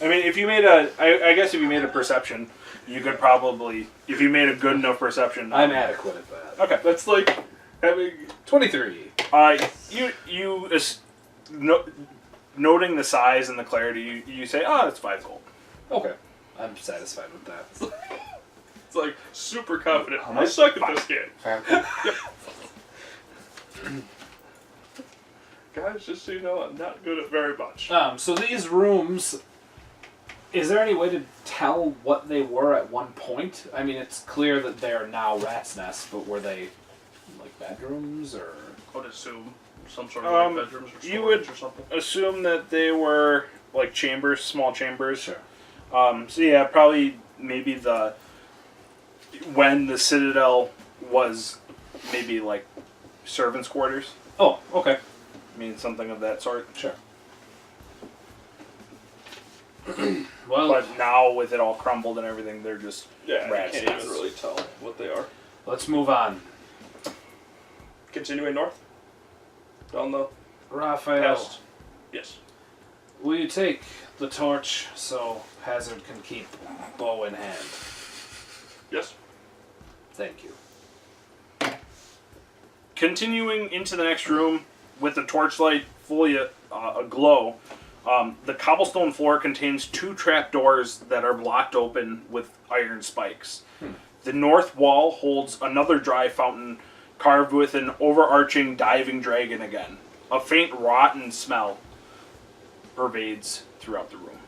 I mean, if you made I guess if you made a perception, you could probably, if you made a good enough perception. I'm adequate at that. Okay. That's like having 23. Noting the size and the clarity, you say, oh, it's 5 gold. Okay. I'm satisfied with that. it's like super confident. How I much? suck at this game, 5 guys. Just so you know, I'm not good at very much. So these rooms, is there any way to tell what they were at one point? I mean, it's clear that they are now rats' nests, but were they like bedrooms or? I would assume some sort of like bedrooms or you storage would- or something. Assume that they were like chambers, small chambers. Sure. So yeah, probably maybe when the Citadel was maybe like servants' quarters. Oh, okay. I mean, something of that sort. Sure. Well, But now with it all crumbled and everything, they're just Yeah, rats. you can't even really tell what they are. let's move on. Continuing north, down the Raphael, past. Yes. will you take the torch so Hazard can keep bow in hand? Yes. Thank you. Continuing into the next room with the torchlight fully aglow, the cobblestone floor contains 2 trapdoors that are blocked open with iron spikes. The north wall holds another dry fountain carved with an overarching diving dragon again. A faint rotten smell pervades throughout the room.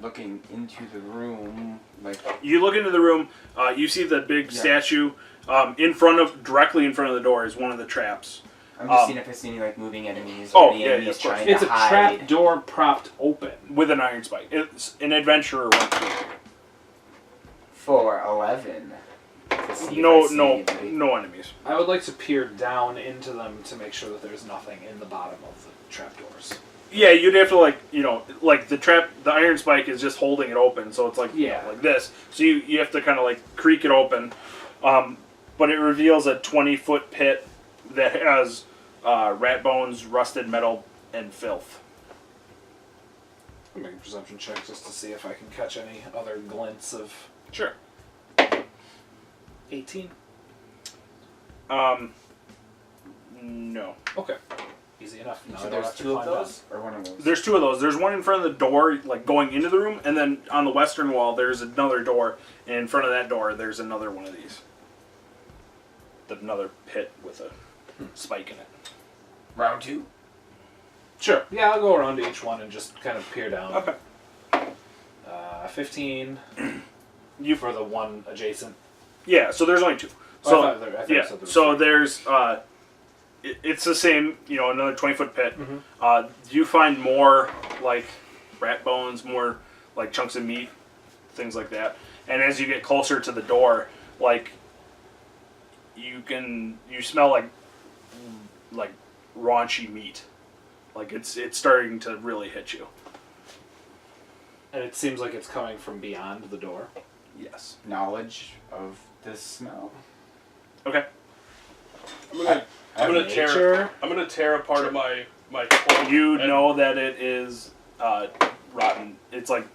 Looking into the room, like You look into the room, you see the big statue directly in front of the door is one of the traps. I'm just seeing if I see any like moving enemies. Oh, or any yeah, enemies of course. trying It's to a hide. trap door propped open. With an iron spike. It's an adventurer went through. For 11. To see if I No, see anybody. no enemies. I would like to peer down into them to make sure that there's nothing in the bottom of the trapdoors. Yeah, you'd have to the iron spike is just holding it open, so it's like like this. So you have to kind of like creak it open, but it reveals a 20-foot pit that has rat bones, rusted metal, and filth. I'll make a perception check just to see if I can catch any other glints of Sure. 18. No. Okay. Easy enough. Now I So don't there's have to 2 of climb those, or one of those. There's 2 of those. There's one in front of the door, like going into the room, and then on the western wall there's another door, and in front of that door there's another one of these. Another pit with a spike in it. Round 2. Sure. Yeah, I'll go around to each one and just kind of peer down. Okay. 15. You for the one adjacent. Yeah, so there's only 2. Oh, So I thought there yeah, was so three. there's it's the same, another 20-foot pit. Mhm. You find more like rat bones, more like chunks of meat, things like that. And as you get closer to the door, like you smell like raunchy meat. Like it's starting to really hit you. And it seems like it's coming from beyond the door. Yes. Knowledge of this smell. Okay. I'm gonna tear a part of my cloak. You know that it is rotten. It's like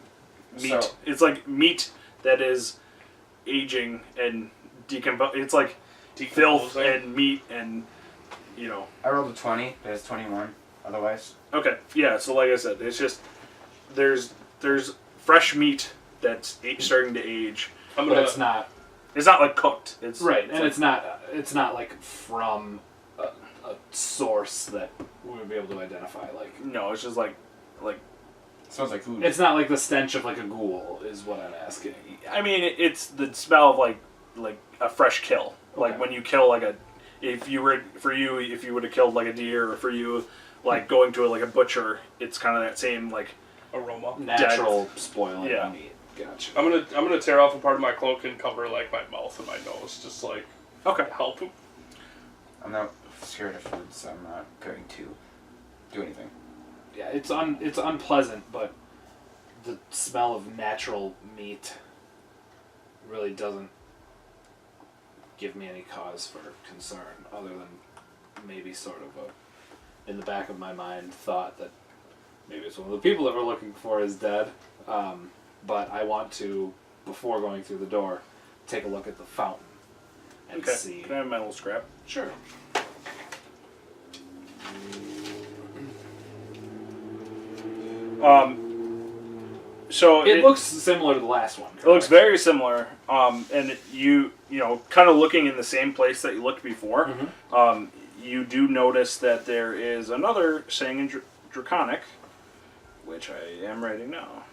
meat. So- It's like meat that is aging and decompose. It's like filth and meat and I rolled a 20. There's 21. Otherwise, Okay, yeah. So like I said, it's just there's fresh meat that's starting to age. I'm But gonna. it's not It's not like cooked. It's right, and like, it's not like from a source that we would be able to identify. Like no. It's just like smells like food. it's not like the stench of like a ghoul, is what I'm asking. I mean, it's the smell of like a fresh kill. Like Okay. when you kill like if you would have killed like a deer, or for you like going to like a butcher, it's kind of that same like Aroma. Natural spoiling Yeah. meat. Gotcha. I'm gonna tear off a part of my cloak and cover like my mouth and my nose, just like okay. help. I'm not scared of food, so I'm not going to do anything. Yeah, it's unpleasant, but the smell of natural meat really doesn't give me any cause for concern, other than maybe sort of in the back of my mind, thought that maybe it's one of the people that we're looking for is dead. But I want to, before going through the door, take a look at the fountain and Okay. see. Can I have my little scrap? Sure. So It looks similar to the last one. It looks correct? very similar, and you kind of looking in the same place that you looked before. Mhm. You do notice that there is another saying in Draconic, which I am writing now.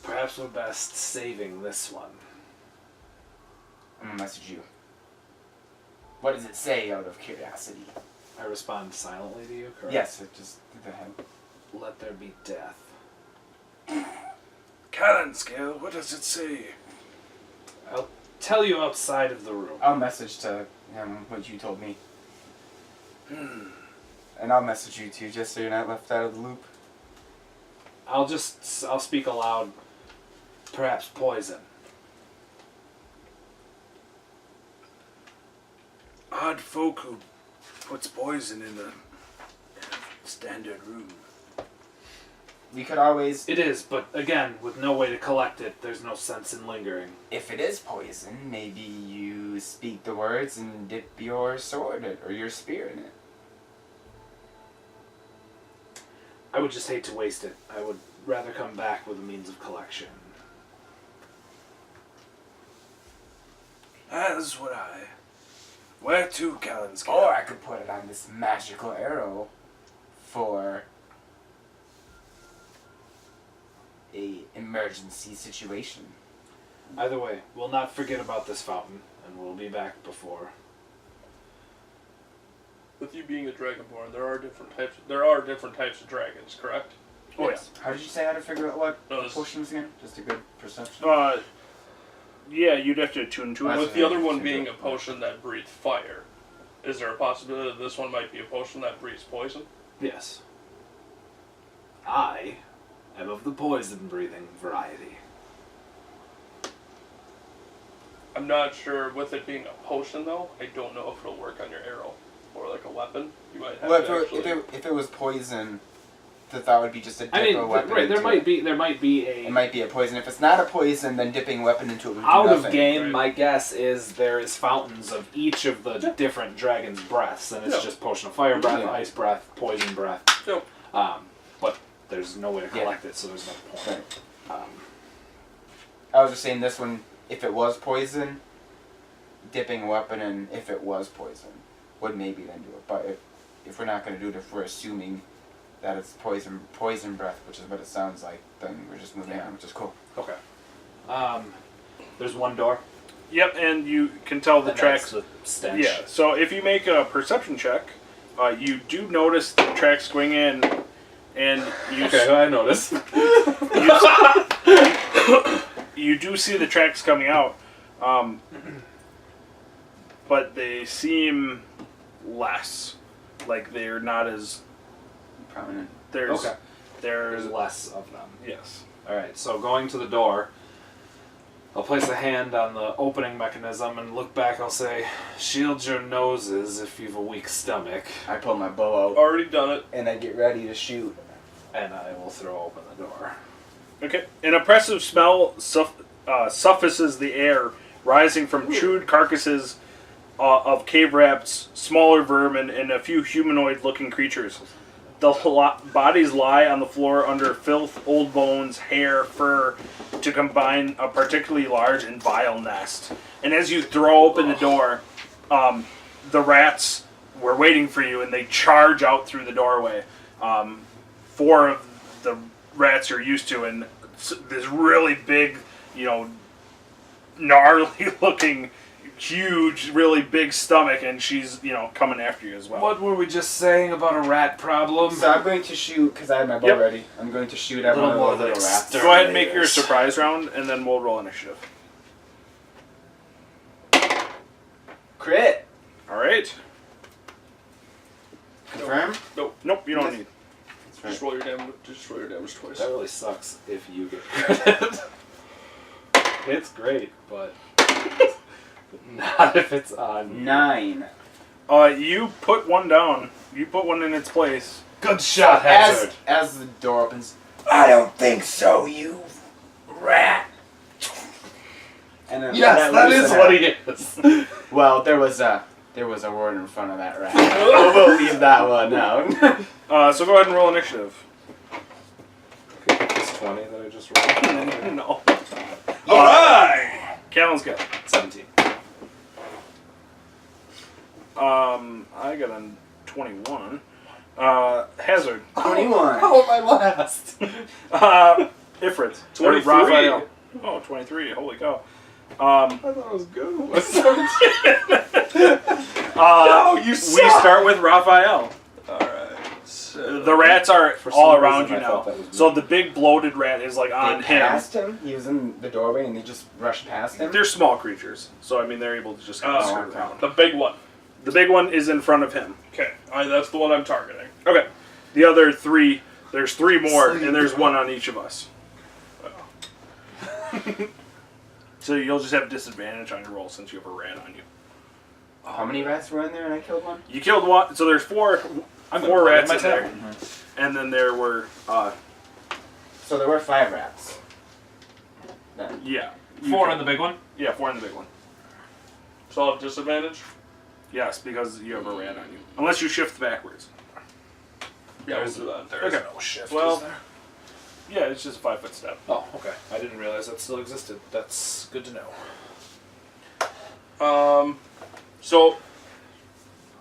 Perhaps we're best saving this one. I'm gonna message you. What does it say, out of curiosity? I respond silently to you, correct? Yes, it just did the head. Let there be death. Callan scale, what does it say? I'll tell you outside of the room. I'll message to him what you told me. And I'll message you too, just so you're not left out of the loop. I'll speak aloud. Perhaps poison. Odd folk who puts poison in a standard room. We could always, It is, but again, with no way to collect it, there's no sense in lingering. if it is poison, maybe you speak the words and dip your sword in, or your spear in it. I would just hate to waste it. I would rather come back with a means of collection. As would I. Where to, Callan scale? Or I could put it on this magical arrow for a emergency situation. Either way, we'll not forget about this fountain, and we'll be back before. With you being a dragonborn, there are different types of dragons, correct? Oh Yes. How did you say how to figure out what No, this- potions again? Just a good perception? Yeah, you'd have to attune to it. With the other one being a potion that breathes fire, is there a possibility that this one might be a potion that breathes poison? Yes. I am of the poison-breathing variety. I'm not sure. With it being a potion, though, I don't know if it'll work on your arrow or like a weapon. You might have Well, to actually. if it was poison, the thought would be just a dip I mean, a weapon right? There into might be it. It a might be a poison. If it's not a poison, then dipping a weapon into it would do out nothing. of game. Right. My guess is there is fountains of each of the different dragons' breaths, and it's Yeah. just potion of fire breath, Yeah. ice breath, poison breath. Yep. But there's no way to Yeah. collect it, so there's no point. Right. I was just saying this one, if it was poison, dipping a weapon in, if it was poison, would maybe then do it. But if we're not going to do it, if we're assuming that it's poison breath, which is what it sounds like, then we're just moving on, which is cool. Okay. There's one door. Yep, and you can tell the And tracks. that's the stench. Yeah, so if you make a perception check, you do notice the tracks going in, and you I noticed. you do see the tracks coming out, but they seem less. Like they're not as Prominent. there's Okay. there's There's less of them. yes. Alright, so going to the door, I'll place a hand on the opening mechanism and look back. I'll say, shield your noses if you've a weak stomach. I pull my bow out Already done it. and I get ready to shoot. And I will throw open the door. Okay. An oppressive smell suffuses the air, rising from chewed carcasses of cave rats, smaller vermin, and a few humanoid-looking creatures. The bodies lie on the floor under filth, old bones, hair, fur, to combine a particularly large and vile nest. And as you throw open the door, the rats were waiting for you, and they charge out through the doorway. 4 of the rats you're used to, and this really big, gnarly-looking, huge, really big stomach, and she's, coming after you as well. What were we just saying about a rat problem? So I'm going to shoot, because I have my bow Yep. ready. I'm going to shoot at Little one more of the little than rats. a Go ahead and make your surprise round, and then we'll roll initiative. Crit! Alright. Confirm? Nope, you don't need. Just roll your damage. Just roll your damage twice. That really sucks if you get credit. It's great, but not if it's on. 9. You put one down. You put one in its place. Good shot, Hazard. As the door opens, I don't think so, you rat. And then Yes, that is what he is. Well, there was a word in front of that rat. We'll leave that one out. So go ahead and roll initiative. This 20 that I just rolled. No. Alright! Callan's got 17. I got a 21. Hazard. 21. How am I last? Ifrit. 23. Raphael. Oh, 23. Holy cow. I thought it was good. We start with Raphael. Alright. The rats are For all some around reason, you I now. thought that was me. So the big bloated rat is like on They him. passed him. He was in the doorway, and they just rushed past him. They're small creatures, so I mean they're able to just kind of Oh, skirt okay. around. The big one. The big one is in front of him. Okay. That's the one I'm targeting. Okay. The other 3, there's 3 more, and there's 1 on each of us. So you'll just have disadvantage on your roll since you have a rat on you. How many rats were in there, and I killed one? You killed 1, so there's 4 I'm Four gonna rats my in there. tab. and then there were, So there were 5 rats. Then. yeah. 4 in the big one? Yeah, 4 in the big one. So I'll have disadvantage? Yes, because you have a rat on you. Unless you shift backwards. Yeah, There's- we'll do that. There is Okay. no shift. Well- is there? Yeah, it's just a 5-foot step. Oh, okay. I didn't realize that still existed. That's good to know. So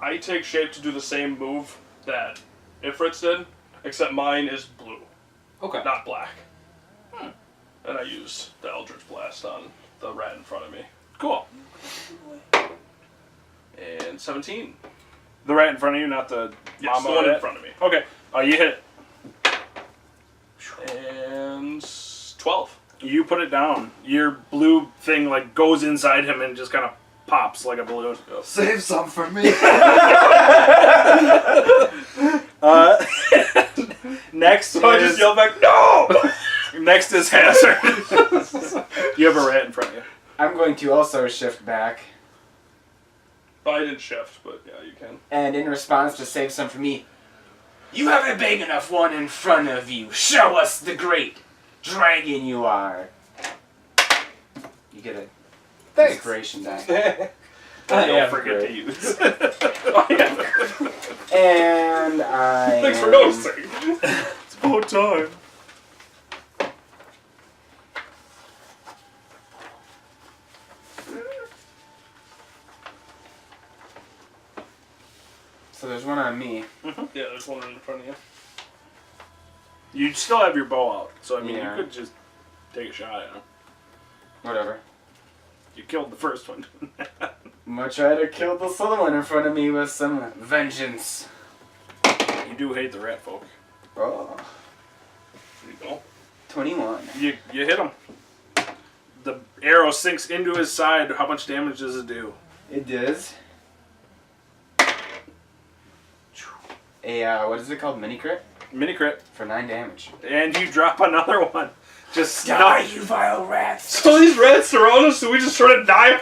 I take shape to do the same move that Ifrit's did, except mine is blue, Okay. not black. And I use the Eldritch Blast on the rat in front of me. Cool. And 17. The rat in front of you, not the Yes, mama the one in rat? front of me. Okay. You hit it. And 12. You put it down. Your blue thing like goes inside him and just kind of pops like a balloon. Save some for me. Next So I just is yell back, no! next is Hazard. You have a rat in front of you. I'm going to also shift back, I didn't shift, but yeah, you can. and in response to save some for me, you have a big enough one in front of you. Show us the great dragon you are. You get a inspiration die. Don't forget to use. Oh, yeah. And I. Thanks for am- noticing. It's about time. So there's one on me. Yeah, there's one right in front of you. You still have your bow out, so I mean Yeah. you could just take a shot at him. Whatever. You killed the first one. I'm gonna try to kill this other one in front of me with some vengeance. You do hate the rat folk. Oh, There you go. 21. You hit him. The arrow sinks into his side. How much damage does it do? It does. What is it called? Mini crit? Mini crit. For 9 damage. And you drop another one. Just Die, you vile rats! So these rats surround us, so we just sort of die.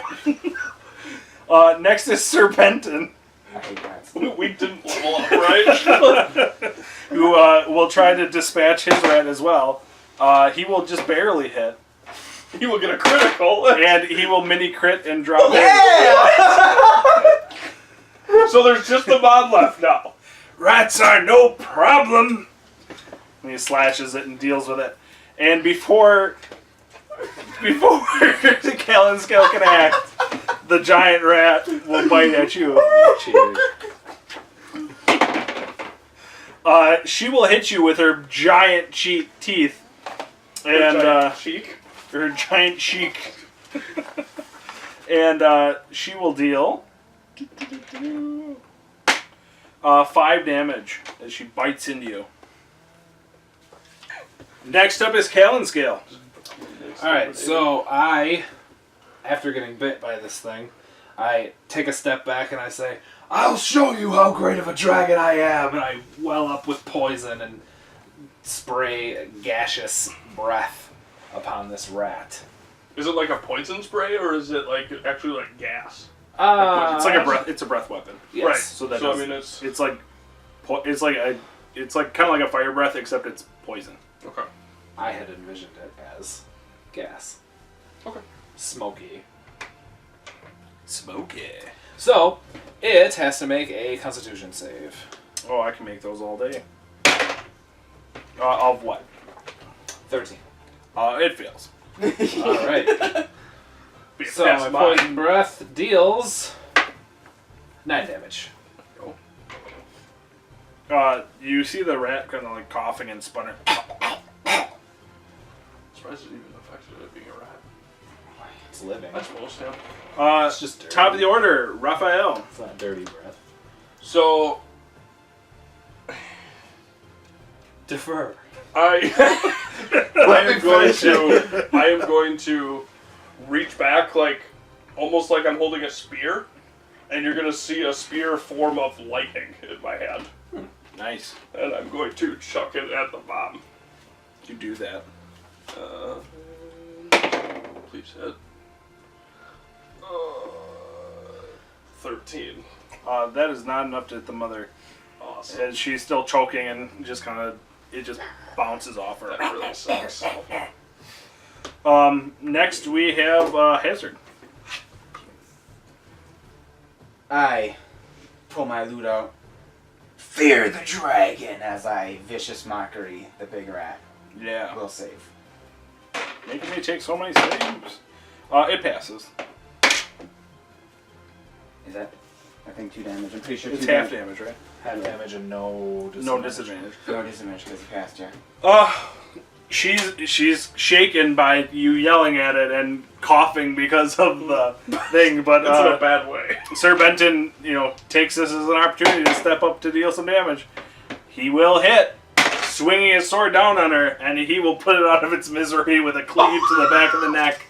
Next is Serpentin, I hate rats. We didn't level up, right? who will try to dispatch his rat as well. He will just barely hit. He will get a critical. And he will mini crit and drop So there's just the mod left now. Rats are no problem. And he slashes it and deals with it. And before the Callan Scale can act, the giant rat will bite at you. She will hit you with her giant teeth. And Cheek. her giant cheek. And she will deal 5 damage as she bites into you. Next up is Callan Scale. Alright, so I, after getting bit by this thing, I take a step back and I say, I'll show you how great of a dragon I am! And I well up with poison and spray gaseous breath upon this rat. Is it like a poison spray or is it like actually like gas? It's like a breath. It's a breath weapon. Yes. Right. So that I does- mean it's It's like kind of like a fire breath, except it's poison. okay. I had envisioned it as gas. Okay. Smoky. Smoky. So, it has to make a constitution save. Oh, I can make those all day. Of what? 13. It fails. Alright. Be a So, pass my by. poison breath deals 9 damage. You see the rat kind of like coughing and sputtering. Surprised it even affected it being a rat. It's living. I suppose, yeah. It's just dirty. Top of the order, Raphael. It's not dirty breath. So Defer. I am going to reach back like almost like I'm holding a spear, and you're gonna see a spear form of lightning in my hand. Nice. And I'm going to chuck it at the bomb. You do that. Please hit. 13. That is not enough to hit the mother. Awesome. And she's still choking and just kind of, it just bounces off her. That really sucks. Next we have Hazard. I pull my loot out. Fear the dragon as I vicious mockery the big rat. Yeah. Will save. Making me take so many saves. It passes. Is that? I think 2 damage. I'm pretty sure It's 2 half damage. damage, right? Had damage and no disadvantage. No disadvantage. No disadvantage because he passed, yeah. She's shaken by you yelling at it and coughing because of the thing, but It's in a bad way. Sir Benton, takes this as an opportunity to step up to deal some damage. He will hit, swinging his sword down on her, and he will put it out of its misery with a cleave to the back of the neck,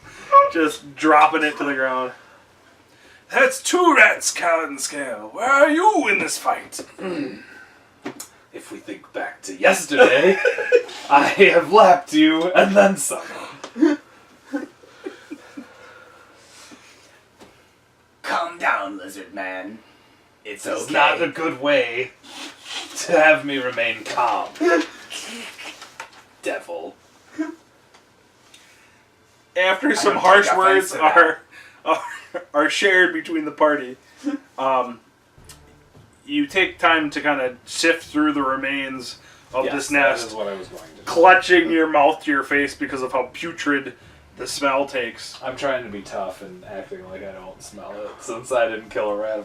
just dropping it to the ground. That's 2 rats, Callan Scale. Where are you in this fight? If we think back to yesterday, I have lapped you and then some. Calm down, lizard man. It's This is okay. not a good way to have me remain calm. Devil. After some don't harsh take words offense to are shared between the party, you take time to kind of sift through the remains of this That nest, is what I was going to do. clutching your mouth to your face because of how putrid the smell takes. I'm trying to be tough and acting like I don't smell it since I didn't kill a rat.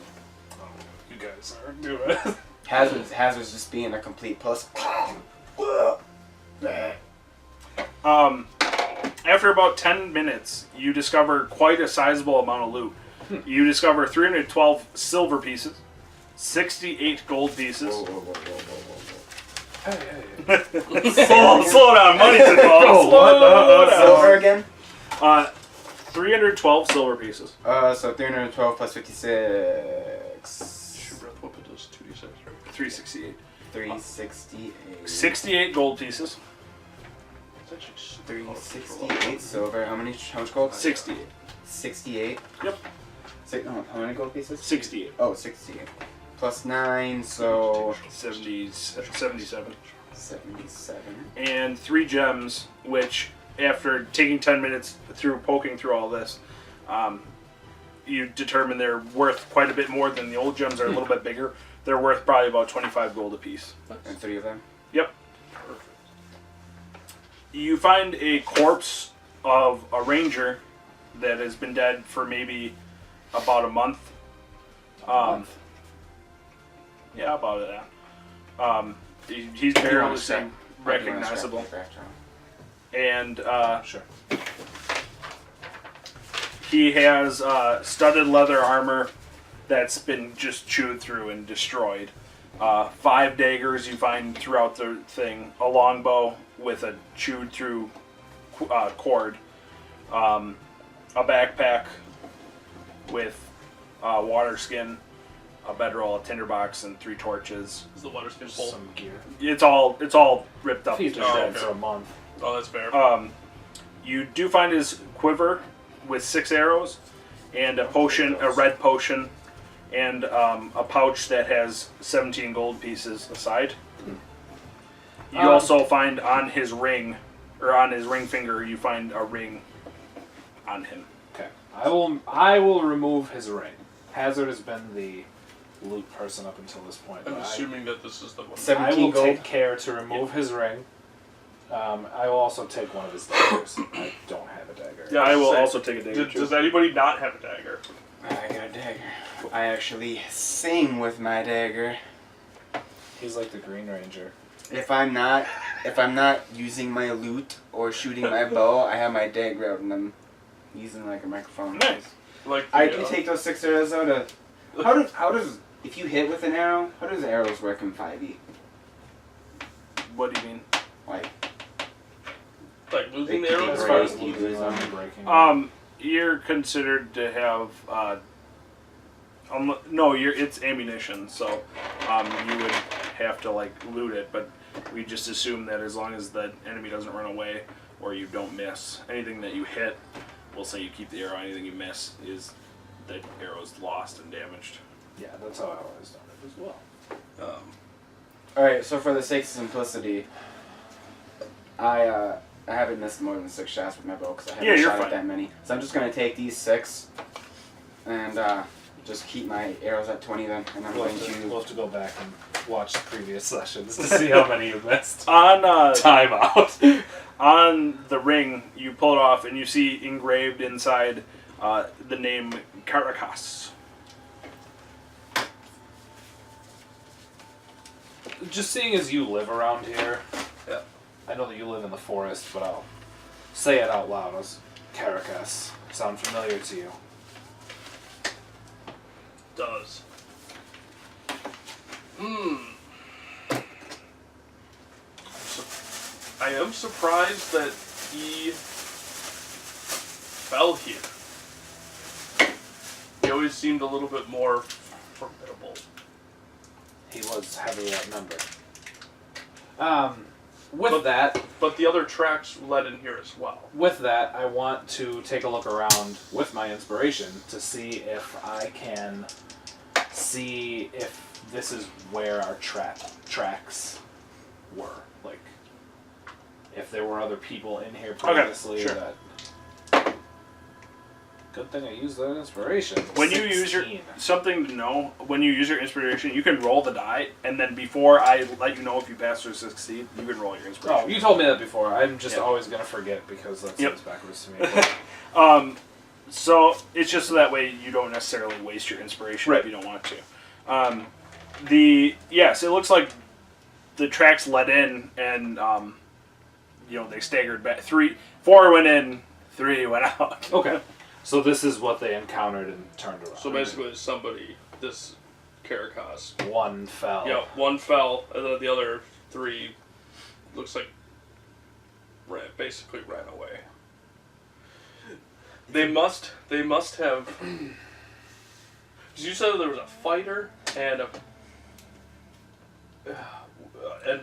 Oh, you guys are doing it. Hazard's just being a complete puss. After after about 10 minutes, you discover quite a sizable amount of loot. You discover 312 silver pieces, 68 gold pieces. Whoa, whoa, whoa, whoa, whoa, whoa. Slow down, money's involved. Slow down. Silver again? 312 silver pieces. So 312 plus 56. Shoot, breath weapon does 2d6, right? 368. 368. 68 gold pieces. It's actually super 368 silver. How much gold? 68. 68. Yep. How many gold pieces? 68. Oh, 68. Plus 9, so 77. 77. And 3 gems, which after taking 10 minutes through poking through all this, you determine they're worth quite a bit more than the old gems. Are a little bit bigger. They're worth probably about 25 gold apiece. And 3 of them? Yep. You find a corpse of a ranger that has been dead for maybe about a month. Yeah, about that. He's barely recognizable. And Sure. he has studded leather armor that's been just chewed through and destroyed. 5 daggers you find throughout the thing. A longbow with a chewed through cord. A backpack with water skin, a bedroll, a tinderbox, and 3 torches. Is the water skin full? Some gear. It's all ripped up. He's to been dead shreds. for a month. Oh, that's fair. You do find his quiver with 6 arrows, and a potion, a red potion, and a pouch that has 17 gold pieces aside. You also find on his ring, or on his ring finger, you find a ring on him. Okay. I will remove his ring. Hazard has been the loot person up until this point. I'm but assuming that this is the one. 17 I will gold. take care to remove his ring. I will also take one of his daggers. I don't have a dagger. Yeah, I will say, also take a dagger. Does anybody not have a dagger? I got a dagger. I actually sing with my dagger. He's like the Green Ranger. If I'm not using my loot or shooting my bow, I have my dagger out and I'm using like a microphone. Nice. Like I the, can take those 6 arrows out of. How does if you hit with an arrow, how does arrows work in 5e? What do you mean? Like losing They the keep arrows. As it far right. as losing them and breaking them. You're considered to have no, it's ammunition, so you would have to like loot it, but we just assume that as long as the enemy doesn't run away or you don't miss anything that you hit, we'll say you keep the arrow. Anything you miss is the arrow's lost and damaged. Yeah, that's how I always done it as well. Alright, so for the sake of simplicity, I haven't missed more than 6 shots with my bow because I haven't Yeah, you're shot fine. at that many. So I'm just gonna take these 6 and just keep my arrows at 20 then, and I'm We'll going have, to. to go back and watch the previous sessions to see how many you missed. On Time out. on the ring, you pull it off and you see engraved inside the name Caracas. Just seeing as you live around here, Yeah. I know that you live in the forest, but I'll say it out loud as Caracas. Sound familiar to you? Does. I am surprised that he fell here. He always seemed a little bit more formidable. He was heavily outnumbered. With that, But the other tracks led in here as well. I want to take a look around with my inspiration to see if I can see if this is where our tracks were. Like, if there were other people in here previously sure. that. Good thing I used that inspiration. When you use your 16. something to know, when you use your inspiration, you can roll the die, and then before I let you know if you pass or succeed, you can roll your inspiration. Oh, you told me that before. I'm just Yeah. always gonna forget because that Yep. sounds backwards to me. So it's just so that way you don't necessarily waste your inspiration if you don't want to. Yes, it looks like the tracks led in, and they staggered back. 4 went in, 3 went out. Okay. So this is what they encountered and turned around. So basically, this Caracas. One fell. Yeah, one fell, and then the other 3 looks like basically ran away. They must have. Because you said there was a fighter and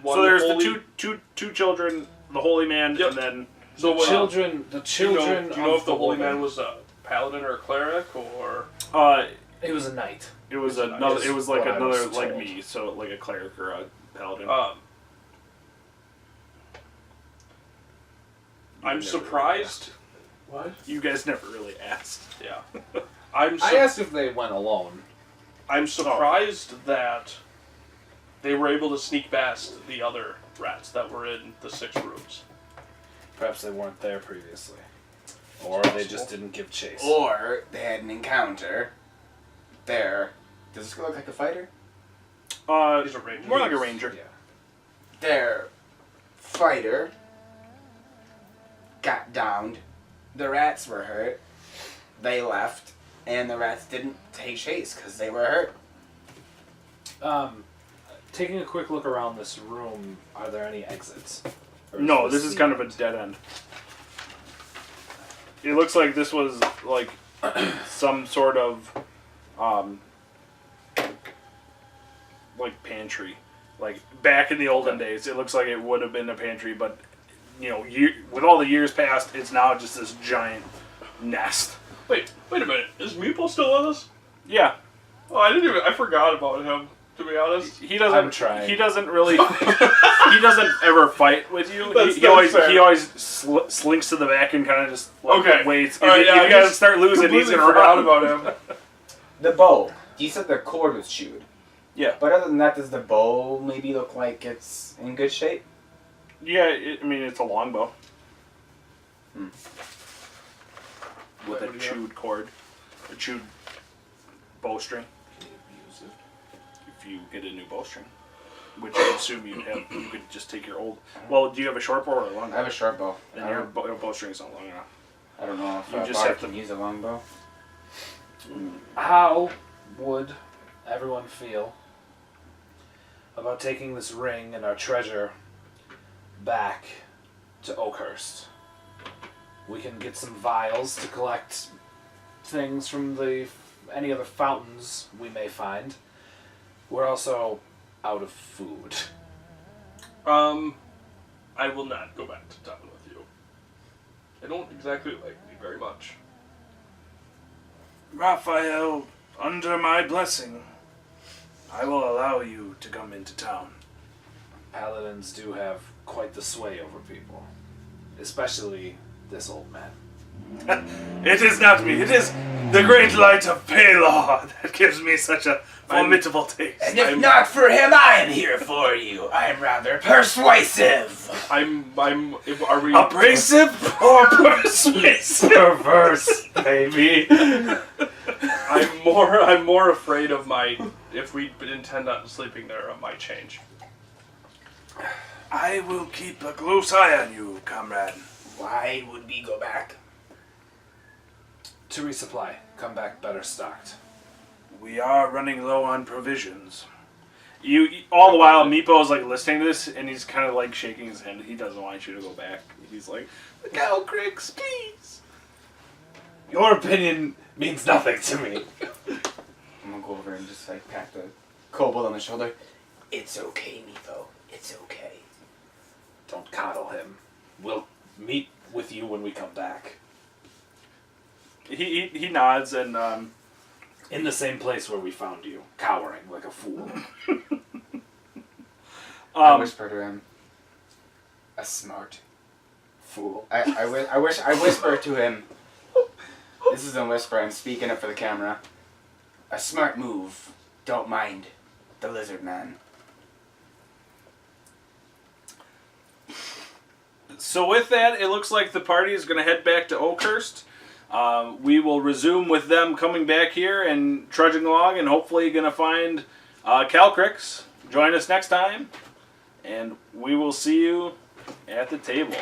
one. So there's holy... the two children, the holy man, Yep. and then The children. Do you know if the holy man was a paladin or a cleric or? It was a knight. it was It's another. nice. It was like What I another was like told. me, so like a cleric or a paladin. I'm never surprised. What? You guys never really asked. Yeah. I asked if they went alone. I'm surprised that they were able to sneak past the other rats that were in the 6 rooms. Perhaps they weren't there previously. Or they just didn't give chase. Or they had an encounter there. Does this look like a fighter? He's a ranger. More like a ranger. Yeah. Their fighter got downed. The rats were hurt. They left, and the rats didn't take chase because they were hurt. Taking a quick look around this room, are there any exits? Or No, this is kind of a dead end. It looks like this was like some sort of like pantry. Like back in the olden days, it looks like it would have been a pantry, but you know, with all the years past, it's now just this giant nest. Wait a minute. Is Meeple still with us? Yeah, Oh, I forgot about him, to be honest. he doesn't. I'm trying. He doesn't really. He doesn't ever fight with you. That's He always fair. slinks to the back and kind of just like, Okay. waits. If, All right, if yeah, you I guys just start losing, he's completely gonna forgot run. about him. The bow. You said the cord was chewed. Yeah. But other than that, does the bow maybe look like it's in good shape? Yeah, I mean it's a longbow. Hmm. With What a do you have? chewed cord, a chewed bowstring. If you get a new bowstring, which I assume you have, you could just take your old. Well, do you have a short bow or a long I bow? have a short bow. Then your bowstring's not long enough. I don't know if You a just bard have to- can use a longbow. How would everyone feel about taking this ring and our treasure back to Oakhurst? We can get some vials to collect things from any other fountains we may find. We're also out of food. I will not go back to town with you. I don't exactly like me very much. Raphael, under my blessing, I will allow you to come into town. Paladins do have quite the sway over people, especially this old man. It is not me, it is the great light of Palor that gives me such a formidable taste. And if not for him, I am here for you. I am rather persuasive. Are we... Abrasive or persuasive? Perverse, baby. I'm more afraid of if we intend on sleeping there, it might change. I will keep a close eye on you, comrade. Why would we go back? To resupply, come back better stocked. We are running low on provisions. All the while, Meepo's like listening to this, and he's kind of like shaking his head. He doesn't want you to go back. He's like, "The cow cricks, please." Your opinion means nothing to me. I'm gonna go over and just like pat the kobold on the shoulder. It's okay, Nepo. It's okay. Don't coddle him. We'll meet with you when we come back. He nods and In the same place where we found you, cowering like a fool. I whisper to him. A smart Fool. I whisper to him. This isn't a whisper, I'm speaking up for the camera. A smart move. Don't mind the lizard man. So with that, it looks like the party is going to head back to Oakhurst. We will resume with them coming back here and trudging along, and hopefully going to find Calcrix. Join us next time, and we will see you at the table.